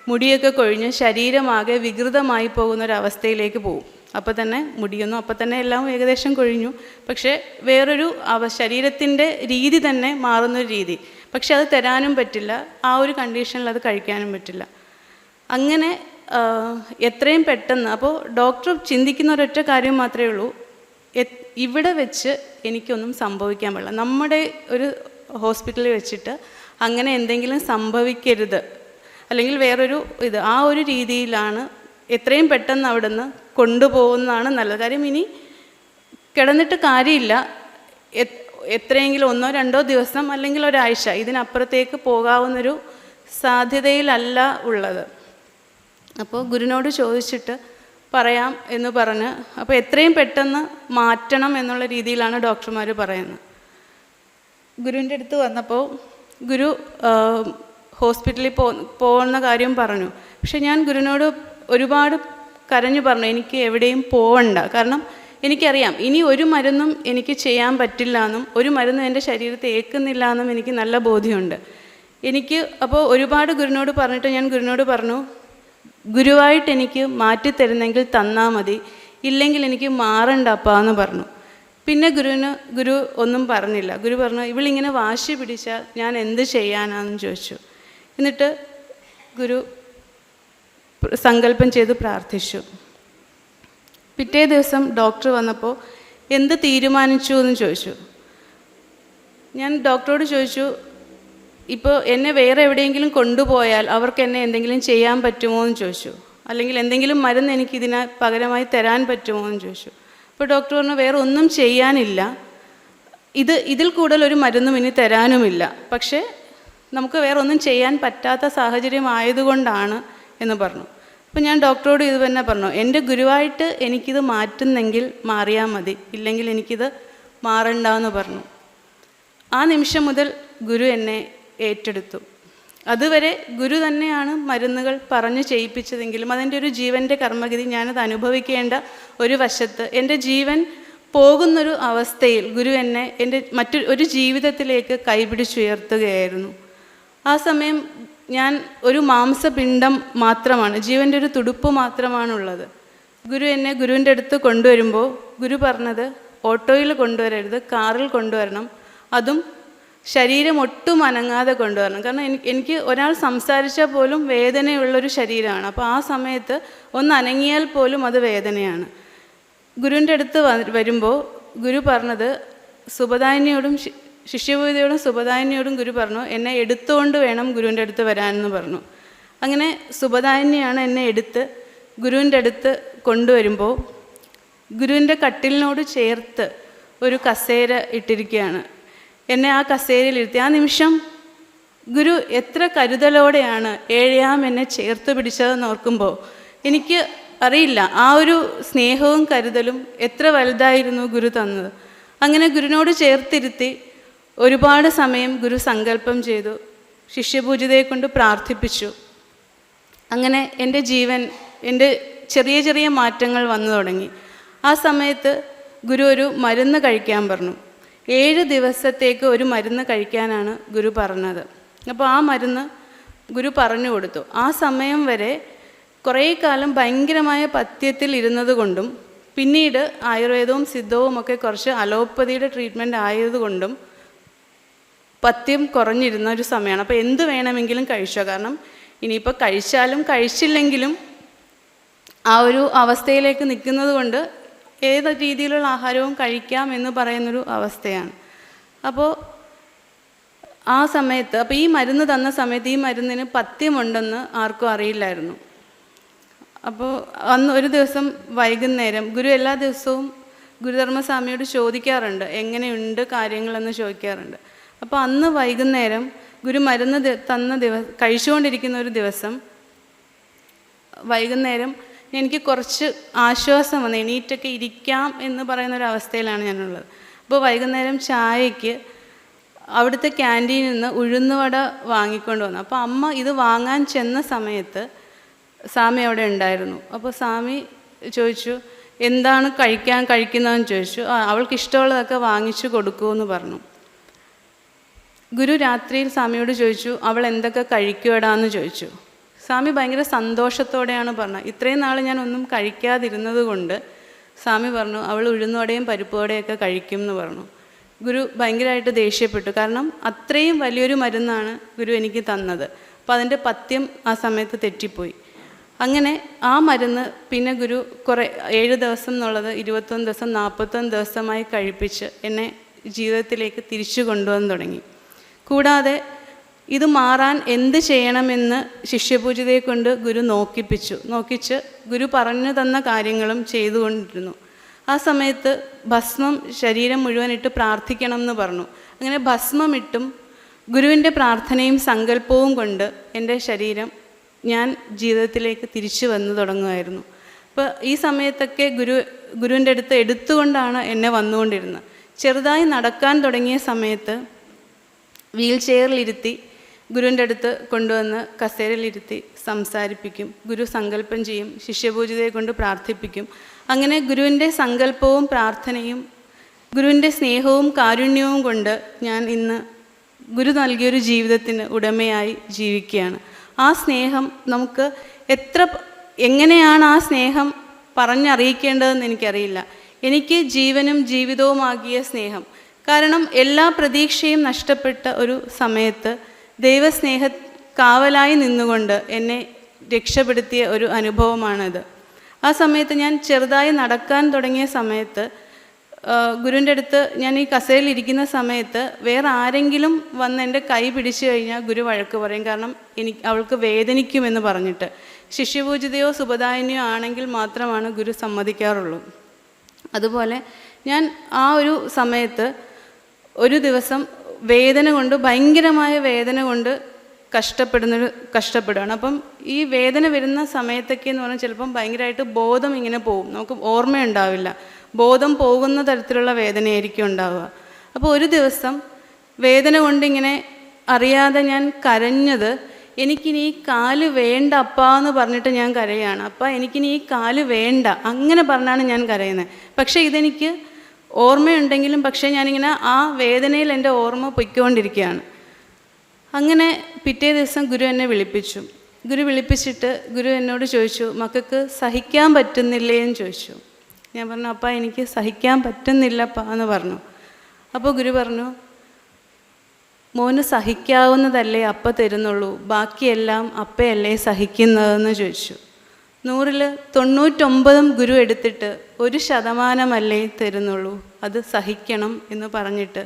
മുടിയൊക്കെ കൊഴിഞ്ഞ് ശരീരമാകെ വികൃതമായി പോകുന്നൊരവസ്ഥയിലേക്ക് പോകും. അപ്പോൾ തന്നെ മുടിയൊന്നും അപ്പോൾ തന്നെ എല്ലാം ഏകദേശം കൊഴിഞ്ഞു, പക്ഷേ വേറൊരു ശരീരത്തിൻ്റെ രീതി തന്നെ മാറുന്നൊരു രീതി, പക്ഷെ അത് തരാനും പറ്റില്ല, ആ ഒരു കണ്ടീഷനിൽ അത് കഴിക്കാനും പറ്റില്ല. അങ്ങനെ എത്രയും പെട്ടെന്ന്, അപ്പോൾ ഡോക്ടർ ചിന്തിക്കുന്ന ഒരൊറ്റ കാര്യം മാത്രമേ ഉള്ളൂ, ഇവിടെ വെച്ച് എനിക്കൊന്നും സംഭവിക്കാൻ പാടില്ല, നമ്മുടെ ഒരു ഹോസ്പിറ്റലിൽ വെച്ചിട്ട് അങ്ങനെ എന്തെങ്കിലും സംഭവിക്കരുത്, അല്ലെങ്കിൽ വേറൊരു ആ ഒരു രീതിയിലാണ് എത്രയും പെട്ടെന്ന് അവിടെ നിന്ന് കൊണ്ടുപോകുന്നതാണ് നല്ലത്. കാര്യം ഇനി കിടന്നിട്ട് കാര്യമില്ല, എത്രയെങ്കിലും 1-2 ദിവസം അല്ലെങ്കിൽ ഒരാഴ്ച ഇതിനപ്പുറത്തേക്ക് പോകാവുന്നൊരു സാധ്യതയിലല്ല ഉള്ളത്. അപ്പോൾ ഗുരുവിനോട് ചോദിച്ചിട്ട് പറയാം എന്ന് പറഞ്ഞ്, അപ്പോൾ എത്രയും പെട്ടെന്ന് മാറ്റണം എന്നുള്ള രീതിയിലാണ് ഡോക്ടർമാർ പറയുന്നത്. ഗുരുവിൻ്റെ അടുത്ത് വന്നപ്പോൾ ഗുരു ഹോസ്പിറ്റലിൽ പോകുന്ന കാര്യം പറഞ്ഞു. പക്ഷെ ഞാൻ ഗുരുവിനോട് ഒരുപാട് കരഞ്ഞു പറഞ്ഞു, എനിക്ക് എവിടെയും പോവണ്ട, കാരണം എനിക്കറിയാം ഇനി ഒരു മരുന്നും എനിക്ക് ചെയ്യാൻ പറ്റില്ല എന്നും ഒരു മരുന്നും എൻ്റെ ശരീരത്തെ ഏൽക്കുന്നില്ല എന്നും എനിക്ക് നല്ല ബോധ്യമുണ്ട് എനിക്ക്. അപ്പോൾ ഒരുപാട് ഗുരുവിനോട് പറഞ്ഞിട്ട് ഞാൻ ഗുരുവിനോട് പറഞ്ഞു, ഗുരുവായിട്ട് എനിക്ക് മാറ്റിത്തരുന്നെങ്കിൽ തന്നാൽ മതി, ഇല്ലെങ്കിൽ എനിക്ക് മാറണ്ടപ്പാ എന്ന് പറഞ്ഞു. പിന്നെ ഗുരു ഒന്നും പറഞ്ഞില്ല. ഗുരു പറഞ്ഞു, ഇവളിങ്ങനെ വാശി പിടിച്ചാൽ ഞാൻ എന്ത് ചെയ്യാനാണെന്ന് ചോദിച്ചു. എന്നിട്ട് ഗുരു സങ്കല്പം ചെയ്ത് പ്രാർത്ഥിച്ചു. പിറ്റേ ദിവസം ഡോക്ടർ വന്നപ്പോൾ എന്ത് തീരുമാനിച്ചു എന്ന് ചോദിച്ചു. ഞാൻ ഡോക്ടറോട് ചോദിച്ചു, ഇപ്പോൾ എന്നെ വേറെ എവിടെയെങ്കിലും കൊണ്ടുപോയാൽ അവർക്ക് എന്നെ എന്തെങ്കിലും ചെയ്യാൻ പറ്റുമോ എന്ന് ചോദിച്ചു. അല്ലെങ്കിൽ എന്തെങ്കിലും മരുന്ന് എനിക്ക് ഇതിന് പകരമായി തരാൻ പറ്റുമോ എന്ന് ചോദിച്ചു. അപ്പോൾ ഡോക്ടർ പറഞ്ഞു വേറെ ഒന്നും ചെയ്യാനില്ല, ഇതിൽ കൂടുതൽ ഒരു മരുന്നും ഇനി തരാനുമില്ല, പക്ഷേ നമുക്ക് വേറെ ഒന്നും ചെയ്യാൻ പറ്റാത്ത സാഹചര്യം ആയതുകൊണ്ടാണ് എന്ന് പറഞ്ഞു. അപ്പോൾ ഞാൻ ഡോക്ടറോട് ഇത് തന്നെ പറഞ്ഞു, എൻ്റെ ഗുരുവായിട്ട് എനിക്കിത് മാറ്റുന്നെങ്കിൽ മാറിയാൽ മതി, ഇല്ലെങ്കിൽ എനിക്കിത് മാറണ്ടെന്ന് പറഞ്ഞു. ആ നിമിഷം മുതൽ ഗുരു എന്നെ ഏറ്റെടുത്തു. അതുവരെ ഗുരു തന്നെയാണ് മരുന്നുകൾ പറഞ്ഞു ചെയ്യിപ്പിച്ചതെങ്കിലും അതിൻ്റെ ഒരു ജീവൻ്റെ കർമ്മഗതി ഞാനത് അനുഭവിക്കേണ്ട ഒരു വശത്ത് എൻ്റെ ജീവൻ പോകുന്നൊരു അവസ്ഥയിൽ ഗുരു എന്നെ എൻ്റെ ഒരു ജീവിതത്തിലേക്ക് കൈപിടിച്ചുയർത്തുകയായിരുന്നു. ആ സമയം ഞാൻ ഒരു മാംസപിണ്ഡം മാത്രമാണ്, ജീവൻ്റെ ഒരു തുടുപ്പ് മാത്രമാണുള്ളത്. ഗുരു എന്നെ ഗുരുവിൻ്റെ അടുത്ത് കൊണ്ടുവരുമ്പോൾ ഗുരു പറഞ്ഞത് ഓട്ടോയിൽ കൊണ്ടുവരരുത്, കാറിൽ കൊണ്ടുവരണം, അതും ശരീരം ഒട്ടും അനങ്ങാതെ കൊണ്ടുവരണം. കാരണം എനിക്ക് ഒരാൾ സംസാരിച്ചാൽ പോലും വേദനയുള്ളൊരു ശരീരമാണ്. അപ്പോൾ ആ സമയത്ത് ഒന്ന് അനങ്ങിയാൽ പോലും അത് വേദനയാണ്. ഗുരുവിൻ്റെ അടുത്ത് വരുമ്പോൾ ഗുരു പറഞ്ഞത് സുഭദായിനിയോടും ശിഷ്യഭൂതിയോടും സുഭദായിനിയോടും ഗുരു പറഞ്ഞു എന്നെ എടുത്തുകൊണ്ട് വേണം ഗുരുവിൻ്റെ അടുത്ത് വരാനെന്ന് പറഞ്ഞു. അങ്ങനെ സുഭദായിനിയാണ് എന്നെ എടുത്ത് ഗുരുവിൻ്റെ അടുത്ത് കൊണ്ടുവരുമ്പോൾ ഗുരുവിൻ്റെ കട്ടിലിനോട് ചേർത്ത് ഒരു കസേര ഇട്ടിരിക്കുകയാണ്. എന്നെ ആ കസേരയിലിരുത്തി. ആ നിമിഷം ഗുരു എത്ര കരുതലോടെയാണ് ഏഴയാം എന്നെ ചേർത്ത് പിടിച്ചതെന്ന് ഓർക്കുമ്പോൾ എനിക്ക് അറിയില്ല ആ ഒരു സ്നേഹവും കരുതലും എത്ര വലുതായിരുന്നു ഗുരു തന്നത്. അങ്ങനെ ഗുരുവിനോട് ചേർത്തിരുത്തി ഒരുപാട് സമയം ഗുരു സങ്കല്പം ചെയ്തു, ശിഷ്യപൂജിതയെ കൊണ്ട് പ്രാർത്ഥിപ്പിച്ചു. അങ്ങനെ എൻ്റെ ജീവൻ, എൻ്റെ ചെറിയ ചെറിയ മാറ്റങ്ങൾ വന്നു തുടങ്ങി. ആ സമയത്ത് ഗുരു ഒരു മരുന്ന് കഴിക്കാൻ പറഞ്ഞു. 7 ദിവസത്തേക്ക് ഒരു മരുന്ന് കഴിക്കാനാണ് ഗുരു പറഞ്ഞത്. അപ്പോൾ ആ മരുന്ന് ഗുരു പറഞ്ഞു കൊടുത്തു. ആ സമയം വരെ കുറേ കാലം ഭയങ്കരമായ പഥ്യത്തിൽ ഇരുന്നത് കൊണ്ടും പിന്നീട് ആയുർവേദവും സിദ്ധവും ഒക്കെ കുറച്ച് അലോപ്പതിയുടെ ട്രീറ്റ്മെൻറ്റ് ആയതുകൊണ്ടും പഥ്യം കുറഞ്ഞിരുന്ന ഒരു സമയമാണ്. അപ്പോൾ എന്ത് വേണമെങ്കിലും കഴിച്ചോ, കാരണം ഇനിയിപ്പോൾ കഴിച്ചാലും കഴിച്ചില്ലെങ്കിലും ആ ഒരു അവസ്ഥയിലേക്ക് നിൽക്കുന്നത് കൊണ്ട് ഏത് രീതിയിലുള്ള ആഹാരവും കഴിക്കാം എന്ന് പറയുന്നൊരു അവസ്ഥയാണ്. അപ്പോൾ ആ സമയത്ത് ഈ മരുന്ന് തന്ന സമയത്ത് ഈ മരുന്നിന് പഥ്യമുണ്ടെന്ന് ആർക്കും അറിയില്ലായിരുന്നു. അപ്പോൾ അന്ന് ഒരു ദിവസം വൈകുന്നേരം ഗുരു എല്ലാ ദിവസവും ഗുരുധർമ്മസ്വാമിയോട് ചോദിക്കാറുണ്ട് എങ്ങനെയുണ്ട് കാര്യങ്ങളെന്ന് ചോദിക്കാറുണ്ട്. അപ്പോൾ അന്ന് വൈകുന്നേരം ഗുരു മരുന്ന് തന്ന കഴിച്ചുകൊണ്ടിരിക്കുന്ന ഒരു ദിവസം വൈകുന്നേരം എനിക്ക് കുറച്ച് ആശ്വാസം വന്നു, എണീറ്റൊക്കെ ഇരിക്കാം എന്ന് പറയുന്നൊരവസ്ഥയിലാണ് ഞാനുള്ളത്. അപ്പോൾ വൈകുന്നേരം ചായയ്ക്ക് അവിടുത്തെ ക്യാൻറ്റീനിൽ നിന്ന് ഉഴുന്നുവട വാങ്ങിക്കൊണ്ട് വന്നു. അപ്പോൾ അമ്മ ഇത് വാങ്ങാൻ ചെന്ന സമയത്ത് സ്വാമി അവിടെ ഉണ്ടായിരുന്നു. അപ്പോൾ സ്വാമി ചോദിച്ചു എന്താണ് കഴിക്കുന്നതെന്ന് ചോദിച്ചു. അവൾക്ക് ഇഷ്ടമുള്ളതൊക്കെ വാങ്ങിച്ചു കൊടുക്കുമെന്ന് പറഞ്ഞു. ഗുരു രാത്രിയിൽ സ്വാമിയോട് ചോദിച്ചു അവൾ എന്തൊക്കെ കഴിക്കുവടാന്ന് ചോദിച്ചു. സ്വാമി ഭയങ്കര സന്തോഷത്തോടെയാണ് പറഞ്ഞത്. ഇത്രയും നാൾ ഞാൻ ഒന്നും കഴിക്കാതിരുന്നത് കൊണ്ട് സ്വാമി പറഞ്ഞു അവൾ ഉഴുന്നുവടയും പരിപ്പുവടയൊക്കെ കഴിക്കും എന്ന് പറഞ്ഞു. ഗുരു ഭയങ്കരമായിട്ട് ദേഷ്യപ്പെട്ടു, കാരണം അത്രയും വലിയൊരു മരുന്നാണ് ഗുരു എനിക്ക് തന്നത്. അപ്പോൾ അതിൻ്റെ പഥ്യം ആ സമയത്ത് തെറ്റിപ്പോയി. അങ്ങനെ ആ മരുന്ന് പിന്നെ ഗുരു 7 ദിവസം എന്നുള്ളത് 21 ദിവസം 41 ദിവസമായി കഴിപ്പിച്ച് എന്നെ ജീവിതത്തിലേക്ക് തിരിച്ചു കൊണ്ടുവന്ന് തുടങ്ങി. കൂടാതെ ഇത് മാറാൻ എന്ത് ചെയ്യണമെന്ന് ശിഷ്യപൂജിതയെ കൊണ്ട് ഗുരു നോക്കിച്ച് ഗുരു പറഞ്ഞു തന്ന കാര്യങ്ങളും ചെയ്തുകൊണ്ടിരുന്നു. ആ സമയത്ത് ഭസ്മം ശരീരം മുഴുവൻ ഇട്ട് പ്രാർത്ഥിക്കണം എന്ന് പറഞ്ഞു. അങ്ങനെ ഭസ്മം ഇട്ടും ഗുരുവിൻ്റെ പ്രാർത്ഥനയും സങ്കല്പവും കൊണ്ട് എൻ്റെ ശരീരം ഞാൻ ജീവിതത്തിലേക്ക് തിരിച്ചു വന്നു തുടങ്ങുമായിരുന്നു. അപ്പോൾ ഈ സമയത്തൊക്കെ ഗുരുവിൻ്റെ അടുത്ത് എടുത്തുകൊണ്ടാണ് എന്നെ വന്നുകൊണ്ടിരുന്നത്. ചെറുതായി നടക്കാൻ തുടങ്ങിയ സമയത്ത് വീൽ ചെയറിലിരുത്തി ഗുരുവിൻ്റെ അടുത്ത് കൊണ്ടുവന്ന് കസേരയിലിരുത്തി സംസാരിപ്പിക്കും. ഗുരു സങ്കല്പം ചെയ്യും, ശിഷ്യപൂജിതയെ കൊണ്ട് പ്രാർത്ഥിപ്പിക്കും. അങ്ങനെ ഗുരുവിൻ്റെ സങ്കല്പവും പ്രാർത്ഥനയും ഗുരുവിൻ്റെ സ്നേഹവും കാരുണ്യവും കൊണ്ട് ഞാൻ ഇന്ന് ഗുരു നൽകിയൊരു ജീവിതത്തിന് ഉടമയായി ജീവിക്കുകയാണ്. ആ സ്നേഹം നമുക്ക് എങ്ങനെയാണ് ആ സ്നേഹം പറഞ്ഞറിയിക്കേണ്ടതെന്ന് എനിക്കറിയില്ല. എനിക്ക് ജീവനും ജീവിതവുമാകിയ സ്നേഹം, കാരണം എല്ലാ പ്രതീക്ഷയും നഷ്ടപ്പെട്ട ഒരു സമയത്ത് ദൈവസ്നേഹ കാവലായി നിന്നുകൊണ്ട് എന്നെ രക്ഷപ്പെടുത്തിയ ഒരു അനുഭവമാണത്. ആ സമയത്ത് ഞാൻ ചെറുതായി നടക്കാൻ തുടങ്ങിയ സമയത്ത് ഗുരുവിൻ്റെ അടുത്ത് ഞാൻ ഈ കസേരയിൽ ഇരിക്കുന്ന സമയത്ത് വേറെ ആരെങ്കിലും വന്ന് എൻ്റെ കൈ പിടിച്ചു കഴിഞ്ഞാൽ ഗുരു വഴക്ക് പറയും. കാരണം അവൾക്ക് വേദനിക്കുമെന്ന് പറഞ്ഞിട്ട്. ശിഷ്യപൂജിതയോ സുബദായനിയോ ആണെങ്കിൽ മാത്രമാണ് ഗുരു സമ്മതിക്കാറുള്ളൂ. അതുപോലെ ഞാൻ ആ ഒരു ഒരു ദിവസം വേദന കൊണ്ട്, ഭയങ്കരമായ വേദന കൊണ്ട് കഷ്ടപ്പെടുകയാണ്. അപ്പം ഈ വേദന വരുന്ന സമയത്തൊക്കെ എന്ന് പറഞ്ഞാൽ ചിലപ്പം ഭയങ്കരമായിട്ട് ബോധം ഇങ്ങനെ പോകും, നമുക്ക് ഓർമ്മയുണ്ടാവില്ല, ബോധം പോകുന്ന തരത്തിലുള്ള വേദനയായിരിക്കും ഉണ്ടാവുക. അപ്പോൾ ഒരു ദിവസം വേദന കൊണ്ടിങ്ങനെ അറിയാതെ ഞാൻ കരഞ്ഞത്, എനിക്കിനി ഈ കാല് വേണ്ട അപ്പാ എന്ന് പറഞ്ഞിട്ട് ഞാൻ കരയാണ്. അപ്പം എനിക്കിനി ഈ കാല് വേണ്ട അങ്ങനെ പറഞ്ഞാണ് ഞാൻ കരയുന്നത്. പക്ഷേ ഇതെനിക്ക് ഓർമ്മയുണ്ടെങ്കിലും പക്ഷേ ഞാനിങ്ങനെ ആ വേദനയിൽ എൻ്റെ ഓർമ്മ പൊയ്ക്കൊണ്ടിരിക്കുകയാണ്. അങ്ങനെ പിറ്റേ ദിവസം ഗുരു എന്നെ വിളിപ്പിച്ചു. ഗുരു വിളിപ്പിച്ചിട്ട് ഗുരു എന്നോട് ചോദിച്ചു, മക്കൾക്ക് സഹിക്കാൻ പറ്റുന്നില്ലേ എന്ന് ചോദിച്ചു. ഞാൻ പറഞ്ഞു, അപ്പാ എനിക്ക് സഹിക്കാൻ പറ്റുന്നില്ലപ്പാ എന്ന് പറഞ്ഞു. അപ്പോൾ ഗുരു പറഞ്ഞു, മോന് സഹിക്കാവുന്നതല്ലേ അപ്പ തരുന്നുള്ളൂ, ബാക്കിയെല്ലാം അപ്പയല്ലേ സഹിക്കുന്നതെന്ന് ചോദിച്ചു. 100-ൽ 99 ഗുരു എടുത്തിട്ട് 1% തരുന്നുള്ളൂ, അത് സഹിക്കണം എന്ന് പറഞ്ഞിട്ട്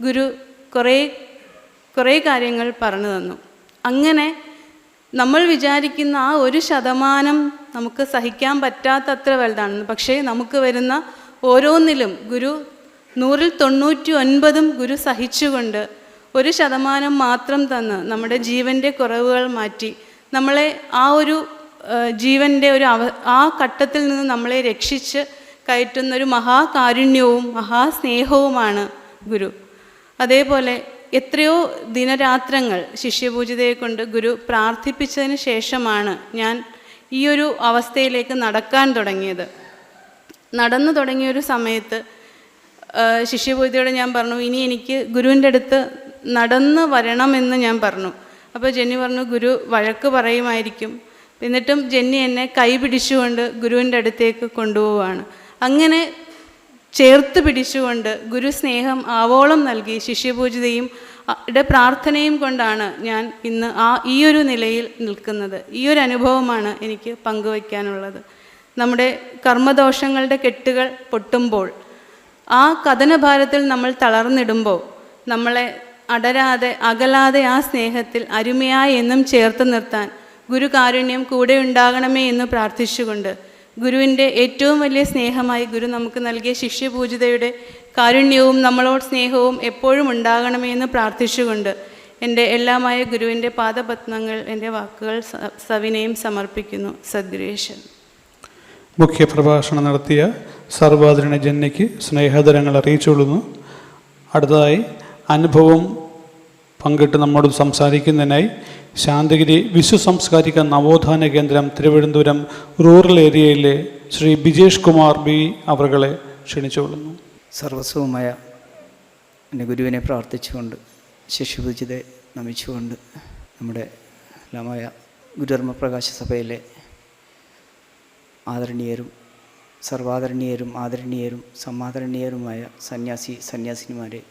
ഗുരു കുറേ കാര്യങ്ങൾ പറഞ്ഞു തന്നു. അങ്ങനെ നമ്മൾ വിചാരിക്കുന്ന ആ 1% നമുക്ക് സഹിക്കാൻ പറ്റാത്തത്ര വലുതാണെന്ന്. പക്ഷേ നമുക്ക് വരുന്ന ഓരോന്നിലും ഗുരു 100-ൽ 99 ഗുരു സഹിച്ചുകൊണ്ട് 1% മാത്രം തന്ന് നമ്മുടെ ജീവൻ്റെ കുറവുകൾ മാറ്റി നമ്മളെ ആ ഒരു ജീവൻ്റെ ആ ഘട്ടത്തിൽ നിന്ന് നമ്മളെ രക്ഷിച്ച് കയറ്റുന്നൊരു മഹാകാരുണ്യവും മഹാസ്നേഹവുമാണ് ഗുരു. അതേപോലെ എത്രയോ ദിനരാത്രങ്ങൾ ശിഷ്യപൂജിതയെ കൊണ്ട് ഗുരു പ്രാർത്ഥിപ്പിച്ചതിന് ശേഷമാണ് ഞാൻ ഈ ഒരു അവസ്ഥയിലേക്ക് നടക്കാൻ തുടങ്ങിയത്. നടന്നു തുടങ്ങിയൊരു സമയത്ത് ശിഷ്യപൂജിതയോട് ഞാൻ പറഞ്ഞു, ഇനി എനിക്ക് ഗുരുവിൻ്റെ അടുത്ത് നടന്ന് വരണമെന്ന് ഞാൻ പറഞ്ഞു. അപ്പോൾ ജെന്നി പറഞ്ഞു, ഗുരു വഴക്ക് പറയുമായിരിക്കും. എന്നിട്ടും ജെന്നി എന്നെ കൈ പിടിച്ചുകൊണ്ട് ഗുരുവിൻ്റെ അടുത്തേക്ക് കൊണ്ടുപോവുകയാണ്. അങ്ങനെ ചേർത്ത് പിടിച്ചുകൊണ്ട് ഗുരു സ്നേഹം ആവോളം നൽകി ശിഷ്യപൂജിതയും പ്രാർത്ഥനയും കൊണ്ടാണ് ഞാൻ ഇന്ന് ഈ ഒരു നിലയിൽ നിൽക്കുന്നത്. ഈ ഒരു അനുഭവമാണ് എനിക്ക് പങ്കുവയ്ക്കാനുള്ളത്. നമ്മുടെ കർമ്മദോഷങ്ങളുടെ കെട്ടുകൾ പൊട്ടുമ്പോൾ, ആ കഥനഭാരത്തിൽ നമ്മൾ തളർന്നിടുമ്പോൾ നമ്മളെ അകലാതെ ആ സ്നേഹത്തിൽ അരുമയായി എന്നും ചേർത്ത് നിർത്താൻ ഗുരുകാരുണ്യം കൂടെ ഉണ്ടാകണമേ എന്ന് പ്രാർത്ഥിച്ചുകൊണ്ട്, ഗുരുവിൻ്റെ ഏറ്റവും വലിയ സ്നേഹമായി ഗുരു നമുക്ക് നൽകിയ ശിഷ്യപൂജിതയുടെ കാരുണ്യവും നമ്മളോട് സ്നേഹവും എപ്പോഴും ഉണ്ടാകണമേ എന്ന് പ്രാർത്ഥിച്ചുകൊണ്ട് എൻ്റെ എല്ലാമായ ഗുരുവിൻ്റെ പാദപത്മങ്ങൾ, എൻ്റെ വാക്കുകൾ സവിനയം സമർപ്പിക്കുന്നു. സദ്ഗുരേശൻ. മുഖ്യപ്രഭാഷണം നടത്തിയ സർവാദരണ ജന്യയ്ക്ക് സ്നേഹധരങ്ങൾ അറിയിച്ചുകൊള്ളുന്നു. അടുത്തതായി അനുഭവം പങ്കിട്ട് നമ്മോട് സംസാരിക്കുന്നതിനായി ശാന്തിഗിരി വിശ്വസംസ്കാരിക നവോത്ഥാന കേന്ദ്രം തിരുവനന്തപുരം റൂറൽ ഏരിയയിലെ ശ്രീ ബിജേഷ് കുമാർ ബി അവരെ ക്ഷണിച്ചുകൊള്ളുന്നു. സർവസ്വമായ എൻ്റെ ഗുരുവിനെ പ്രാർത്ഥിച്ചുകൊണ്ട്, ശിഷ്യപൂജിതയെ നമിച്ചുകൊണ്ട്, നമ്മുടെ എല്ലാമായ ഗുരുധർമ്മപ്രകാശ സഭയിലെ ആദരണീയരും ആദരണീയരും സമാദരണീയരുമായ സന്യാസിനിമാരെ,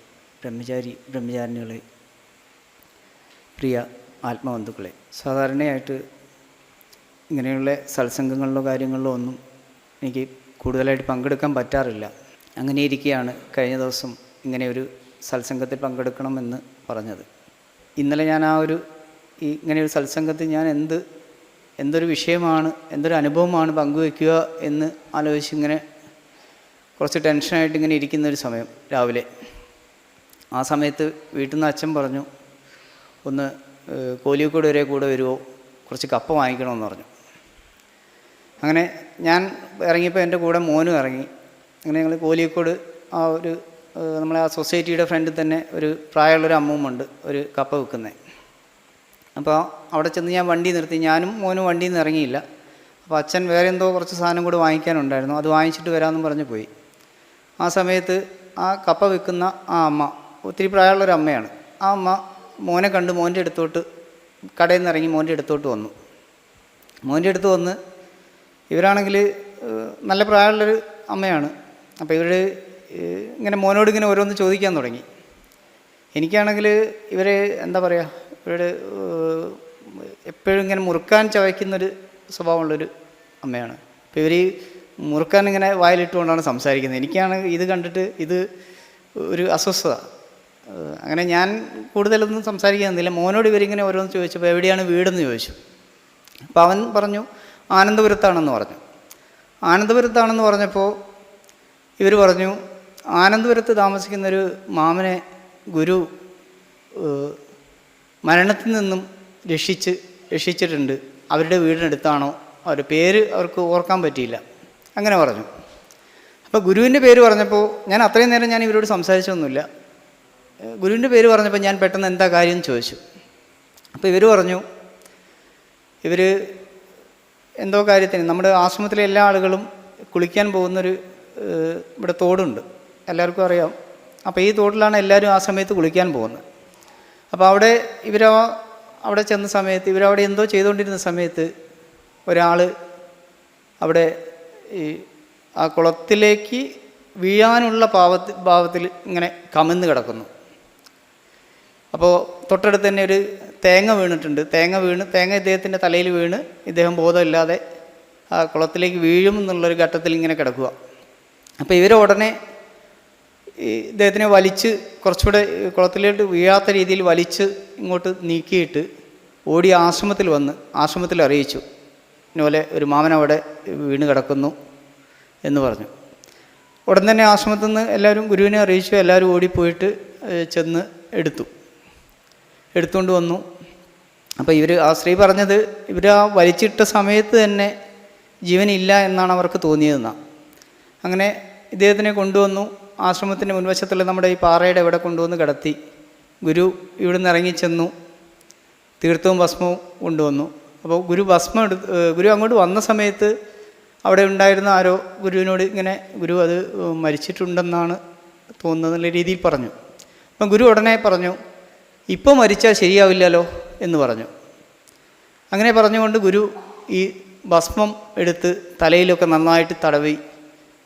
ബ്രഹ്മചാരിണികളെ, പ്രിയ ആത്മബന്ധുക്കളെ, സാധാരണയായിട്ട് ഇങ്ങനെയുള്ള സത്സംഗങ്ങളിലോ കാര്യങ്ങളിലോ ഒന്നും എനിക്ക് കൂടുതലായിട്ട് പങ്കെടുക്കാൻ പറ്റാറില്ല. അങ്ങനെ ഇരിക്കുകയാണ് കഴിഞ്ഞ ദിവസം ഇങ്ങനെ ഒരു സത്സംഗത്തിൽ പങ്കെടുക്കണമെന്ന് പറഞ്ഞത്. ഇന്നലെ ഞാൻ ഇങ്ങനെയൊരു സത്സംഗത്തിൽ ഞാൻ എന്തൊരു വിഷയമാണ്, എന്തൊരു അനുഭവമാണ് പങ്കുവയ്ക്കുക എന്ന് ആലോചിച്ച് ഇങ്ങനെ കുറച്ച് ടെൻഷനായിട്ട് ഇങ്ങനെ ഇരിക്കുന്നൊരു സമയം രാവിലെ. ആ സമയത്ത് വീട്ടിൽ നിന്ന് അച്ഛൻ പറഞ്ഞു, ഒന്ന് കോലിയക്കോട് വരെ കൂടെ വരുമോ, കുറച്ച് കപ്പ വാങ്ങിക്കണമെന്ന് പറഞ്ഞു. അങ്ങനെ ഞാൻ ഇറങ്ങിയപ്പോൾ എൻ്റെ കൂടെ മോനും ഇറങ്ങി. അങ്ങനെ ഞങ്ങൾ കോലിയക്കോട് നമ്മളെ ആ സൊസൈറ്റിയുടെ ഫ്രണ്ടിൽ തന്നെ ഒരു പ്രായമുള്ളൊരു അമ്മൂമ്മയുണ്ട്, ഒരു കപ്പ വിൽക്കുന്നത്. അപ്പോൾ അവിടെ ചെന്ന് ഞാൻ വണ്ടി നിർത്തി. ഞാനും മോനും വണ്ടിയിൽ നിന്ന് ഇറങ്ങിയില്ല. അപ്പോൾ അച്ഛൻ വേറെ എന്തോ കുറച്ച് സാധനം കൂടെ വാങ്ങിക്കാനുണ്ടായിരുന്നു, അത് വാങ്ങിച്ചിട്ട് വരാമെന്ന് പറഞ്ഞ് പോയി. ആ സമയത്ത് ആ കപ്പ വിൽക്കുന്ന ആ അമ്മ ഒത്തിരി പ്രായമുള്ളൊരു അമ്മയാണ്. ആ അമ്മ മോനെ കണ്ട് മോൻ്റെ അടുത്തോട്ട്, കടയിൽ നിന്ന് ഇറങ്ങി മോൻ്റെ അടുത്തോട്ട് വന്നു. മോൻ്റെ അടുത്ത് വന്ന്, ഇവരാണെങ്കിൽ നല്ല പ്രായമുള്ളൊരു അമ്മയാണ്. അപ്പോൾ ഇങ്ങനെ മോനോട് ഇങ്ങനെ ഓരോന്ന് ചോദിക്കാൻ തുടങ്ങി. എനിക്കാണെങ്കിൽ ഇവരെ എന്താ പറയുക, ഇവരുടെ എപ്പോഴും ഇങ്ങനെ മുറുക്കാൻ ചവയ്ക്കുന്നൊരു സ്വഭാവമുള്ളൊരു അമ്മയാണ്. അപ്പോൾ ഇവർ മുറുക്കാൻ ഇങ്ങനെ വായിലിട്ടുകൊണ്ടാണ് സംസാരിക്കുന്നത്. എനിക്കാണ് ഇത് കണ്ടിട്ട് ഇത് ഒരു അസ്വസ്ഥത. അങ്ങനെ ഞാൻ കൂടുതലൊന്നും സംസാരിക്കാനില്ല. മോനോട് ഇവരിങ്ങനെ ഓരോന്ന് ചോദിച്ചപ്പോൾ എവിടെയാണ് വീടെന്ന് ചോദിച്ചു. അപ്പോൾ അവൻ പറഞ്ഞു ആനന്ദപുരത്താണെന്ന് പറഞ്ഞു. ആനന്ദപുരത്താണെന്ന് പറഞ്ഞപ്പോൾ ഇവർ പറഞ്ഞു ആനന്ദപുരത്ത് താമസിക്കുന്നൊരു മാമനെ ഗുരു മരണത്തിൽ നിന്നും രക്ഷിച്ചിട്ടുണ്ട്. അവരുടെ വീടിനടുത്താണോ, അവരുടെ പേര് അവർക്ക് ഓർക്കാൻ പറ്റിയില്ല, അങ്ങനെ പറഞ്ഞു. അപ്പോൾ ഗുരുവിൻ്റെ പേര് പറഞ്ഞപ്പോൾ ഞാൻ അത്രയും നേരം ഞാൻ ഇവരോട് സംസാരിച്ചൊന്നുമില്ല. ഗുരുവിൻ്റെ പേര് പറഞ്ഞപ്പോൾ ഞാൻ പെട്ടെന്ന് എന്താ കാര്യം ചോദിച്ചു. അപ്പോൾ ഇവർ പറഞ്ഞു ഇവർ എന്തോ കാര്യത്തിന് നമ്മുടെ ആശ്രമത്തിലെ എല്ലാ ആളുകളും കുളിക്കാൻ പോകുന്നൊരു ഇവിടെ തോടുണ്ട്, എല്ലാവർക്കും അറിയാം. അപ്പോൾ ഈ തോട്ടിലാണ് എല്ലാവരും ആ സമയത്ത് കുളിക്കാൻ പോകുന്നത്. അപ്പോൾ അവിടെ ചെന്ന സമയത്ത് ഇവരവിടെ എന്തോ ചെയ്തുകൊണ്ടിരുന്ന സമയത്ത് ഒരാൾ അവിടെ ഈ ആ കുളത്തിലേക്ക് വീഴാനുള്ള ഭാവത്തിൽ ഇങ്ങനെ കമിഴ്ന്ന് കിടക്കുന്നു. അപ്പോൾ തൊട്ടടുത്ത് തന്നെ ഒരു തേങ്ങ വീണിട്ടുണ്ട്. തേങ്ങ ഇദ്ദേഹത്തിൻ്റെ തലയിൽ വീണ് ഇദ്ദേഹം ബോധമില്ലാതെ ആ കുളത്തിലേക്ക് വീഴുമെന്നുള്ളൊരു ഘട്ടത്തിൽ ഇങ്ങനെ കിടക്കുക. അപ്പോൾ ഇവർ ഉടനെ ഇദ്ദേഹത്തിനെ വലിച്ച് കുറച്ചുകൂടെ കുളത്തിലോട്ട് വീഴാത്ത രീതിയിൽ വലിച്ച് ഇങ്ങോട്ട് നീക്കിയിട്ട് ഓടി ആശ്രമത്തിൽ അറിയിച്ചു, ഇതുപോലെ ഒരു മാമൻ അവിടെ വീണ് കിടക്കുന്നു എന്ന് പറഞ്ഞു. ഉടൻ തന്നെ ആശ്രമത്തിൽ നിന്ന് എല്ലാവരും ഗുരുവിനെ അറിയിച്ചു. എല്ലാവരും ഓടിപ്പോയിട്ട് ചെന്ന് എടുത്തുകൊണ്ട് വന്നു. അപ്പോൾ ആ സ്ത്രീ പറഞ്ഞത് ഇവർ ആ വലിച്ചിട്ട സമയത്ത് തന്നെ ജീവനില്ല എന്നാണ് അവർക്ക് തോന്നിയതെന്നാണ്. അങ്ങനെ ഇദ്ദേഹത്തിനെ കൊണ്ടുവന്നു ആശ്രമത്തിൻ്റെ മുൻവശത്തുള്ള നമ്മുടെ ഈ പാറയുടെ ഇവിടെ കൊണ്ടുവന്ന് കിടത്തി. ഗുരു ഇവിടുന്ന് ഇറങ്ങിച്ചെന്നു, തീർത്ഥവും ഭസ്മവും കൊണ്ടുവന്നു. അപ്പോൾ ഗുരു അങ്ങോട്ട് വന്ന സമയത്ത് അവിടെ ഉണ്ടായിരുന്ന ആരോ ഗുരുവിനോട് ഇങ്ങനെ ഗുരു അത് മരിച്ചിട്ടുണ്ടെന്നാണ് തോന്നുന്നതെന്നുള്ള രീതിയിൽ പറഞ്ഞു. അപ്പം ഗുരു ഉടനെ പറഞ്ഞു ഇപ്പോൾ മരിച്ചാൽ ശരിയാവില്ലല്ലോ എന്ന് പറഞ്ഞു. അങ്ങനെ പറഞ്ഞുകൊണ്ട് ഗുരു ഈ ഭസ്മം എടുത്ത് തലയിലൊക്കെ നന്നായിട്ട് തടവി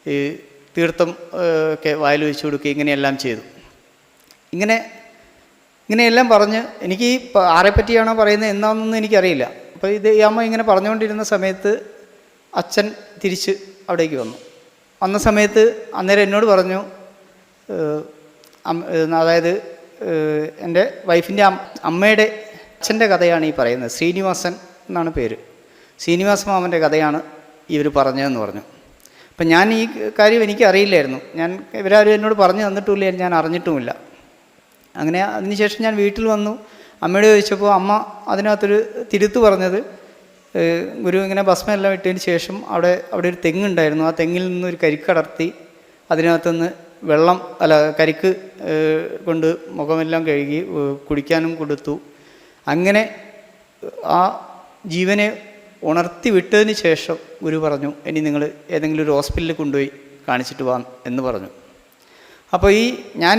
ഈ തീർത്ഥം ഒക്കെ വായിൽ വെച്ച് കൊടുക്കുകയും ഇങ്ങനെയെല്ലാം ചെയ്തു. ഇങ്ങനെയെല്ലാം പറഞ്ഞ് എനിക്ക് ഈ ആരെപ്പറ്റിയാണോ പറയുന്നത് എന്നാണെന്നൊന്നും എനിക്കറിയില്ല. അപ്പോൾ ഈ അമ്മ ഇങ്ങനെ പറഞ്ഞുകൊണ്ടിരുന്ന സമയത്ത് അച്ഛൻ തിരിച്ച് അവിടേക്ക് വന്ന സമയത്ത് അന്നേരം എന്നോട് പറഞ്ഞു, അതായത് എൻ്റെ വൈഫിൻ്റെ അമ്മയുടെ അച്ഛൻ്റെ കഥയാണ് ഈ പറയുന്നത്. ശ്രീനിവാസൻ എന്നാണ് പേര്. ശ്രീനിവാസ മാമൻ്റെ കഥയാണ് ഇവർ പറഞ്ഞതെന്ന് പറഞ്ഞു. അപ്പം ഞാൻ ഈ കാര്യം എനിക്കറിയില്ലായിരുന്നു. ഇവരാരും എന്നോട് പറഞ്ഞു തന്നിട്ടുമില്ല, ഞാൻ അറിഞ്ഞിട്ടുമില്ല. അങ്ങനെ അതിനുശേഷം ഞാൻ വീട്ടിൽ വന്നു. അമ്മയോട് ചോദിച്ചപ്പോൾ അമ്മ അതിനകത്തൊരു തിരുത്ത് പറഞ്ഞത്, ഗുരു ഇങ്ങനെ ഭസ്മെല്ലാം ഇട്ടതിന് ശേഷം അവിടെ ഒരു തെങ്ങുണ്ടായിരുന്നു. ആ തെങ്ങിൽ നിന്നൊരു കരിക്കടർത്തി അതിനകത്തുനിന്ന് കരിക്ക് കൊണ്ട് മുഖമെല്ലാം കഴുകി കുടിക്കാനും കൊടുത്തു. അങ്ങനെ ആ ജീവനെ ഉണർത്തി വിട്ടതിന് ശേഷം ഗുരു പറഞ്ഞു, ഇനി നിങ്ങൾ ഏതെങ്കിലും ഒരു ഹോസ്പിറ്റലിൽ കൊണ്ടുപോയി കാണിച്ചിട്ട് വാ എന്ന് പറഞ്ഞു. അപ്പോൾ ഞാൻ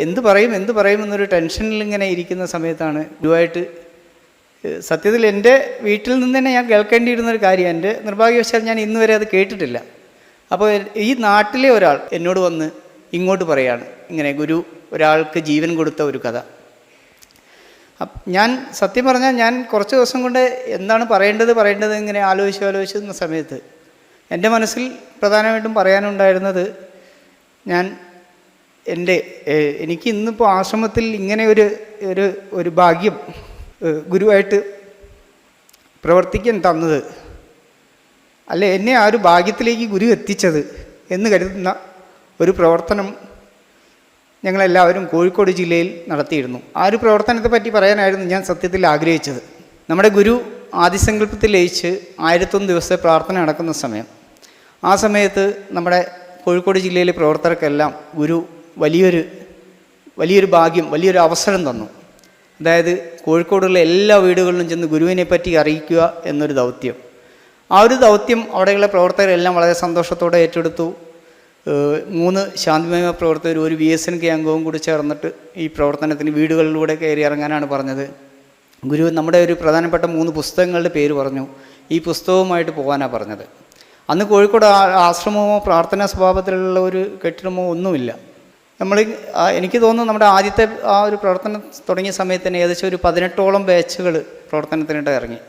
എന്ത് പറയും എന്നൊരു ടെൻഷനിൽ ഇങ്ങനെ ഇരിക്കുന്ന സമയത്താണ് ഗുരുവായിട്ട് സത്യത്തിൽ എൻ്റെ വീട്ടിൽ നിന്ന് തന്നെ ഞാൻ കേൾക്കേണ്ടിയിരുന്നൊരു കാര്യം. എൻ്റെ നിർഭാഗ്യവശാൽ ഞാൻ ഇന്ന് വരെ അത് കേട്ടിട്ടില്ല. അപ്പോൾ ഈ നാട്ടിലെ ഒരാൾ എന്നോട് വന്ന് ഇങ്ങോട്ട് പറയാണ് ഇങ്ങനെ ഗുരു ഒരാൾക്ക് ജീവൻ കൊടുത്ത ഒരു കഥ. ഞാൻ സത്യം പറഞ്ഞാൽ ഞാൻ കുറച്ച് ദിവസം കൊണ്ട് എന്താണ് പറയേണ്ടത് ഇങ്ങനെ ആലോചിച്ചിരുന്ന സമയത്ത് എൻ്റെ മനസ്സിൽ പ്രധാനമായിട്ടും പറയാനുണ്ടായിരുന്നത്, എനിക്ക് ഇന്നിപ്പോൾ ആശ്രമത്തിൽ ഇങ്ങനെ ഒരു ഭാഗ്യം ഗുരുവായിട്ട് പ്രവർത്തിക്കാൻ തന്നത്, അല്ലെ എന്നെ ആ ഒരു ഭാഗ്യത്തിലേക്ക് ഗുരു എത്തിച്ചത് എന്ന് കരുതുന്ന ഒരു പ്രവർത്തനം ഞങ്ങളെല്ലാവരും കോഴിക്കോട് ജില്ലയിൽ നടത്തിയിരുന്നു. ആ ഒരു പ്രവർത്തനത്തെ പറ്റി പറയാനായിരുന്നു ഞാൻ സത്യത്തിൽ ആഗ്രഹിച്ചത്. നമ്മുടെ ഗുരു ആദിസങ്കല്പത്തിൽ ലയിച്ച് 1001 ദിവസത്തെ പ്രാർത്ഥന നടക്കുന്ന സമയം, ആ സമയത്ത് നമ്മുടെ കോഴിക്കോട് ജില്ലയിലെ പ്രവർത്തകർക്കെല്ലാം ഗുരു വലിയൊരു ഭാഗ്യം, വലിയൊരു അവസരം തന്നു. അതായത് കോഴിക്കോടുള്ള എല്ലാ വീടുകളിലും ചെന്ന് ഗുരുവിനെ പറ്റി അറിയിക്കുക എന്നൊരു ദൗത്യം. ആ ഒരു ദൗത്യം അവിടെയുള്ള പ്രവർത്തകരെല്ലാം വളരെ സന്തോഷത്തോടെ ഏറ്റെടുത്തു. 3 ശാന്തിമയ പ്രവർത്തകർ, ഒരു VSNK അംഗവും കൂടി ചേർന്നിട്ട് ഈ പ്രവർത്തനത്തിന് വീടുകളിലൂടെ കയറി ഇറങ്ങാനാണ് പറഞ്ഞത്. ഗുരു നമ്മുടെ ഒരു പ്രധാനപ്പെട്ട 3 പുസ്തകങ്ങളുടെ പേര് പറഞ്ഞു. ഈ പുസ്തകവുമായിട്ട് പോകാനാണ് പറഞ്ഞത്. അന്ന് കോഴിക്കോട് ആശ്രമമോ പ്രാർത്ഥനാ സ്വഭാവത്തിലുള്ള ഒരു കെട്ടിടമോ ഒന്നുമില്ല. എനിക്ക് തോന്നുന്നു നമ്മുടെ ആദ്യത്തെ ആ ഒരു പ്രവർത്തനം തുടങ്ങിയ സമയത്ത് തന്നെ ഏകദേശം ഒരു 18ഓളം ബാച്ചുകൾ പ്രവർത്തനത്തിനിട്ട് ഇറങ്ങി.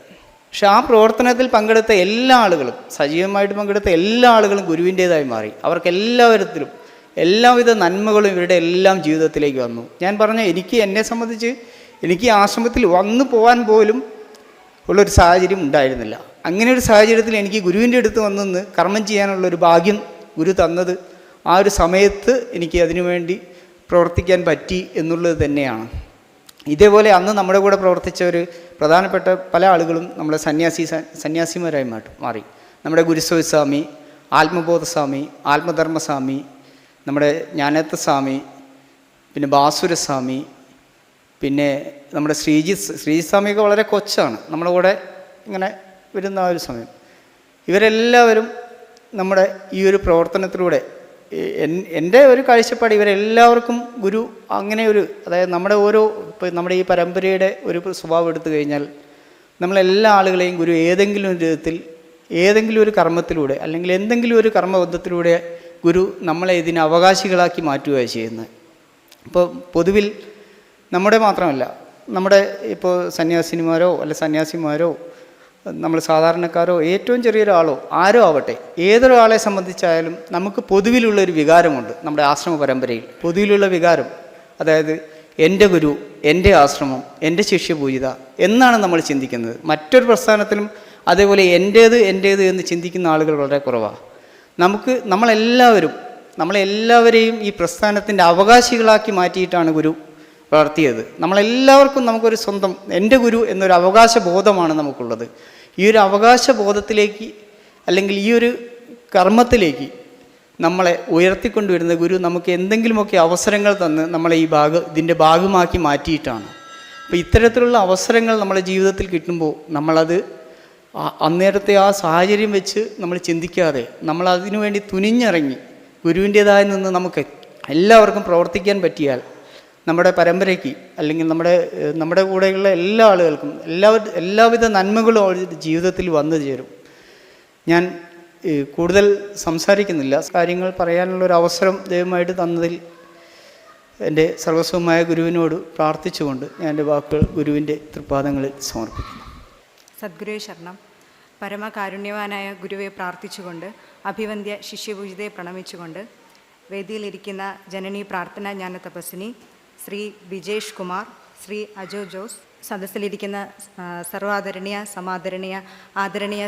പക്ഷെ ആ പ്രവർത്തനത്തിൽ പങ്കെടുത്ത എല്ലാ ആളുകളും, സജീവമായിട്ട് പങ്കെടുത്ത എല്ലാ ആളുകളും ഗുരുവിൻ്റേതായി മാറി. അവർക്കെല്ലാവരത്തിലും എല്ലാവിധ നന്മകളും ഇവരുടെ എല്ലാം ജീവിതത്തിലേക്ക് വന്നു. ഞാൻ പറഞ്ഞ എന്നെ സംബന്ധിച്ച് എനിക്ക് ആശ്രമത്തിൽ വന്നു പോകാൻ പോലും ഉള്ളൊരു സാഹചര്യം ഉണ്ടായിരുന്നില്ല. അങ്ങനെ ഒരു സാഹചര്യത്തിൽ എനിക്ക് ഗുരുവിൻ്റെ അടുത്ത് വന്ന് കർമ്മം ചെയ്യാനുള്ളൊരു ഭാഗ്യം ഗുരു തന്നത് ആ ഒരു സമയത്ത് എനിക്ക് അതിനുവേണ്ടി പ്രവർത്തിക്കാൻ പറ്റി എന്നുള്ളത് തന്നെയാണ്. ഇതേപോലെ അന്ന് നമ്മുടെ കൂടെ പ്രവർത്തിച്ച ഒരു പ്രധാനപ്പെട്ട പല ആളുകളും നമ്മുടെ സന്യാസിമാരായി മാറി. നമ്മുടെ ഗുരുസ്വാമി, ആത്മബോധസ്വാമി, ആത്മധർമ്മസ്വാമി, നമ്മുടെ ജ്ഞാനേത്രസ്വാമി, പിന്നെ ബാസുരസ്വാമി, പിന്നെ നമ്മുടെ ശ്രീസ്വാമിയൊക്കെ വളരെ കൊച്ചാണ് നമ്മുടെ കൂടെ ഇങ്ങനെ വരുന്ന ആ ഒരു സമയം. ഇവരെല്ലാവരും നമ്മുടെ ഈ ഒരു പ്രവർത്തനത്തിലൂടെ എൻ്റെ ഒരു കാഴ്ചപ്പാട് ഇവരെല്ലാവർക്കും ഗുരു അങ്ങനെ ഒരു, അതായത് ഇപ്പോൾ നമ്മുടെ ഈ പരമ്പരയുടെ ഒരു സ്വഭാവം എടുത്തു കഴിഞ്ഞാൽ നമ്മളെല്ലാ ആളുകളെയും ഗുരു ഏതെങ്കിലും ഒരു വിധത്തിൽ ഏതെങ്കിലും ഒരു കർമ്മത്തിലൂടെ അല്ലെങ്കിൽ എന്തെങ്കിലും ഒരു കർമ്മബന്ധത്തിലൂടെ ഗുരു നമ്മളെ ഇതിന് അവകാശികളാക്കി മാറ്റുകയാണ് ചെയ്യുന്നത്. ഇപ്പോൾ പൊതുവിൽ നമ്മുടെ മാത്രമല്ല, നമ്മുടെ ഇപ്പോൾ സന്യാസിനിമാരോ അല്ല സന്യാസിമാരോ നമ്മൾ സാധാരണക്കാരോ ഏറ്റവും ചെറിയൊരാളോ ആരോ ആവട്ടെ, ഏതൊരാളെ സംബന്ധിച്ചായാലും നമുക്ക് പൊതുവിലുള്ളൊരു വികാരമുണ്ട്. നമ്മുടെ ആശ്രമ പരമ്പരയിൽ പൊതുവിലുള്ള വികാരം, അതായത് എൻ്റെ ഗുരു, എൻ്റെ ആശ്രമം, എൻ്റെ ശിഷ്യപൂജിത എന്നാണ് നമ്മൾ ചിന്തിക്കുന്നത്. മറ്റൊരു പ്രസ്ഥാനത്തിലും അതേപോലെ എൻ്റേത് എന്ന് ചിന്തിക്കുന്ന ആളുകൾ വളരെ കുറവാണ്. നമ്മളെല്ലാവരെയും ഈ പ്രസ്ഥാനത്തിൻ്റെ അവകാശികളാക്കി മാറ്റിയിട്ടാണ് ഗുരു വളർത്തിയത്. നമ്മളെല്ലാവർക്കും നമുക്കൊരു സ്വന്തം എൻ്റെ ഗുരു എന്നൊരു അവകാശ ബോധമാണ് നമുക്കുള്ളത്. ഈ ഒരു അവകാശ ബോധത്തിലേക്ക് അല്ലെങ്കിൽ ഈ ഒരു കർമ്മത്തിലേക്ക് നമ്മളെ ഉയർത്തിക്കൊണ്ടുവരുന്ന ഗുരു നമുക്ക് എന്തെങ്കിലുമൊക്കെ അവസരങ്ങൾ തന്ന് നമ്മളെ ഇതിൻ്റെ ഭാഗമാക്കി മാറ്റിയിട്ടാണ്. അപ്പോൾ ഇത്തരത്തിലുള്ള അവസരങ്ങൾ നമ്മുടെ ജീവിതത്തിൽ കിട്ടുമ്പോൾ നമ്മളത് അന്നേരത്തെ ആ സാഹചര്യം വെച്ച് നമ്മൾ ചിന്തിക്കാതെ നമ്മൾ അതിനു വേണ്ടി തുനിഞ്ഞിറങ്ങി ഗുരുവിൻ്റേതായി നിന്ന് നമുക്ക് എല്ലാവർക്കും പ്രവർത്തിക്കാൻ പറ്റിയാൽ നമ്മുടെ പരമ്പരയ്ക്ക് അല്ലെങ്കിൽ നമ്മുടെ കൂടെയുള്ള എല്ലാ ആളുകൾക്കും എല്ലാവിധ നന്മകളും അവരുടെ ജീവിതത്തിൽ വന്നു ചേരും. ഞാൻ കൂടുതൽ സംസാരിക്കുന്നില്ല. കാര്യങ്ങൾ പറയാനുള്ളൊരു അവസരം ദൈവമായിട്ട് തന്നതിൽ എൻ്റെ സർവസ്വമായ ഗുരുവിനോട് പ്രാർത്ഥിച്ചുകൊണ്ട് ഞാൻ എൻ്റെ വാക്കുകൾ ഗുരുവിൻ്റെ തൃപ്പാദങ്ങളിൽ സമർപ്പിക്കുന്നു. സദ്ഗുരുവേ ശരണം. പരമകാരുണ്യവാനായ ഗുരുവെ പ്രാർത്ഥിച്ചുകൊണ്ട് അഭിവന്ദ്യ ശിഷ്യപൂജിതയെ പ്രണമിച്ചുകൊണ്ട് വേദിയിലിരിക്കുന്ന ജനനി പ്രാർത്ഥന ജ്ഞാന തപസ്വിനി ശ്രീ വിജേഷ് കുമാർ, ശ്രീ അജോ ജോസ്, സദസ്സിലിരിക്കുന്ന സർവാദരണീയ സമാദരണീയ ആദരണീയ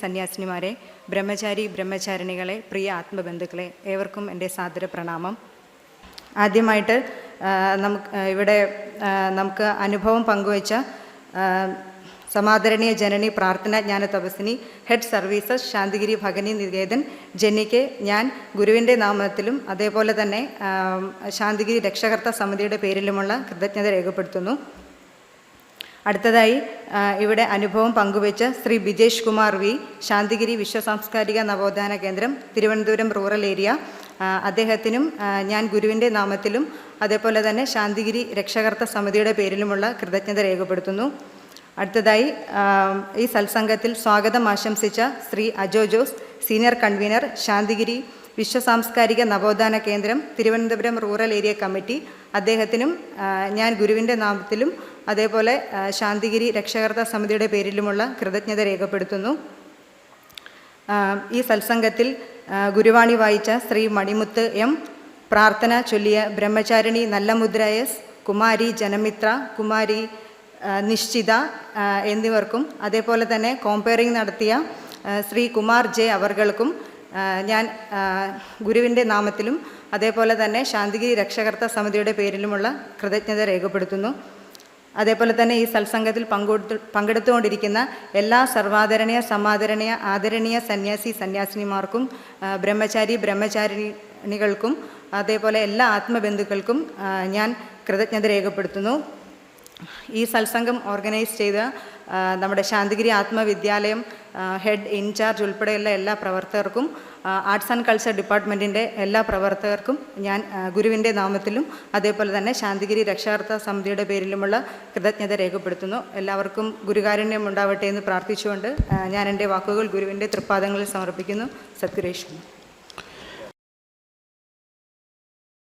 സന്യാസിനിമാരെ, ബ്രഹ്മചാരിണികളെ, പ്രിയ ആത്മബന്ധുക്കളെ, ഏവർക്കും എൻ്റെ സാദര പ്രണാമം. ആദ്യമായിട്ട് നമുക്ക് അനുഭവം പങ്കുവച്ച സമാദരണീയ ജനനി പ്രാർത്ഥന ജ്ഞാന തപസ്വിനി ഹെഡ് സർവീസസ് ശാന്തിഗിരി ഭഗനി നികേതൻ ജെന്നിക്ക് ഞാൻ ഗുരുവിൻ്റെ നാമത്തിലും അതേപോലെ തന്നെ ശാന്തിഗിരി രക്ഷകർത്ത സമിതിയുടെ പേരിലുമുള്ള കൃതജ്ഞത രേഖപ്പെടുത്തുന്നു. അടുത്തതായി ഇവിടെ അനുഭവം പങ്കുവെച്ച ശ്രീ ബിജേഷ് കുമാർ വി, ശാന്തിഗിരി വിശ്വസാംസ്കാരിക നവോത്ഥാന കേന്ദ്രം, തിരുവനന്തപുരം റൂറൽ ഏരിയ, അദ്ദേഹത്തിനും ഞാൻ ഗുരുവിൻ്റെ നാമത്തിലും അതേപോലെ തന്നെ ശാന്തിഗിരി രക്ഷകർത്ത സമിതിയുടെ പേരിലുമുള്ള കൃതജ്ഞത രേഖപ്പെടുത്തുന്നു. അടുത്തതായി ഈ സത്സംഗത്തിൽ സ്വാഗതം ആശംസിച്ച ശ്രീ അജോ ജോസ്, സീനിയർ കൺവീനർ, ശാന്തിഗിരി വിശ്വസാംസ്കാരിക നവോത്ഥാന കേന്ദ്രം, തിരുവനന്തപുരം റൂറൽ ഏരിയ കമ്മിറ്റി, അദ്ദേഹത്തിനും ഞാൻ ഗുരുവിൻ്റെ നാമത്തിലും അതേപോലെ ശാന്തിഗിരി രക്ഷകർത്ത സമിതിയുടെ പേരിലുമുള്ള കൃതജ്ഞത രേഖപ്പെടുത്തുന്നു. ഈ സത്സംഗത്തിൽ ഗുരുവാണി വായിച്ച ശ്രീ മണിമുത്ത് എം, പ്രാർത്ഥന ചൊല്ലിയ ബ്രഹ്മചാരിണി നല്ലമുദ്ര എസ്, കുമാരി ജനമിത്ര, കുമാരി നിശ്ചിത എന്നിവർക്കും അതേപോലെ തന്നെ കോമ്പയറിംഗ് നടത്തിയ ശ്രീ കുമാർ ജെ അവർകൾക്കും ഞാൻ ഗുരുവിൻ്റെ നാമത്തിലും അതേപോലെ തന്നെ ശാന്തിഗിരി രക്ഷകർത്ത സമിതിയുടെ പേരിലുമുള്ള കൃതജ്ഞത രേഖപ്പെടുത്തുന്നു. അതേപോലെ തന്നെ ഈ സത്സംഗത്തിൽ പങ്കെടുത്തുകൊണ്ടിരിക്കുന്ന എല്ലാ സർവാദരണീയ സമാദരണീയ ആദരണീയ സന്യാസിനിമാർക്കും ബ്രഹ്മചാരിണികൾക്കും അതേപോലെ എല്ലാ ആത്മബന്ധുക്കൾക്കും ഞാൻ കൃതജ്ഞത രേഖപ്പെടുത്തുന്നു. ഈ സത്സംഗം ഓർഗനൈസ് ചെയ്ത നമ്മുടെ ശാന്തിഗിരി ആത്മവിദ്യാലയം ഹെഡ് ഇൻചാർജ് ഉൾപ്പെടെയുള്ള എല്ലാ പ്രവർത്തകർക്കും ആർട്സ് ആൻഡ് കൾച്ചർ ഡിപ്പാർട്ട്മെൻറ്റിൻ്റെ എല്ലാ പ്രവർത്തകർക്കും ഞാൻ ഗുരുവിൻ്റെ നാമത്തിലും അതേപോലെ തന്നെ ശാന്തിഗിരി രക്ഷാകർത്ത സമിതിയുടെ പേരിലുമുള്ള കൃതജ്ഞത രേഖപ്പെടുത്തുന്നു. എല്ലാവർക്കും ഗുരുകാരുണ്യം ഉണ്ടാവട്ടെ എന്ന് പ്രാർത്ഥിച്ചുകൊണ്ട് ഞാൻ എൻ്റെ വാക്കുകൾ ഗുരുവിൻ്റെ തൃപ്പാദങ്ങളിൽ സമർപ്പിക്കുന്നു. സദ്ഗുരേശ്വരൻ.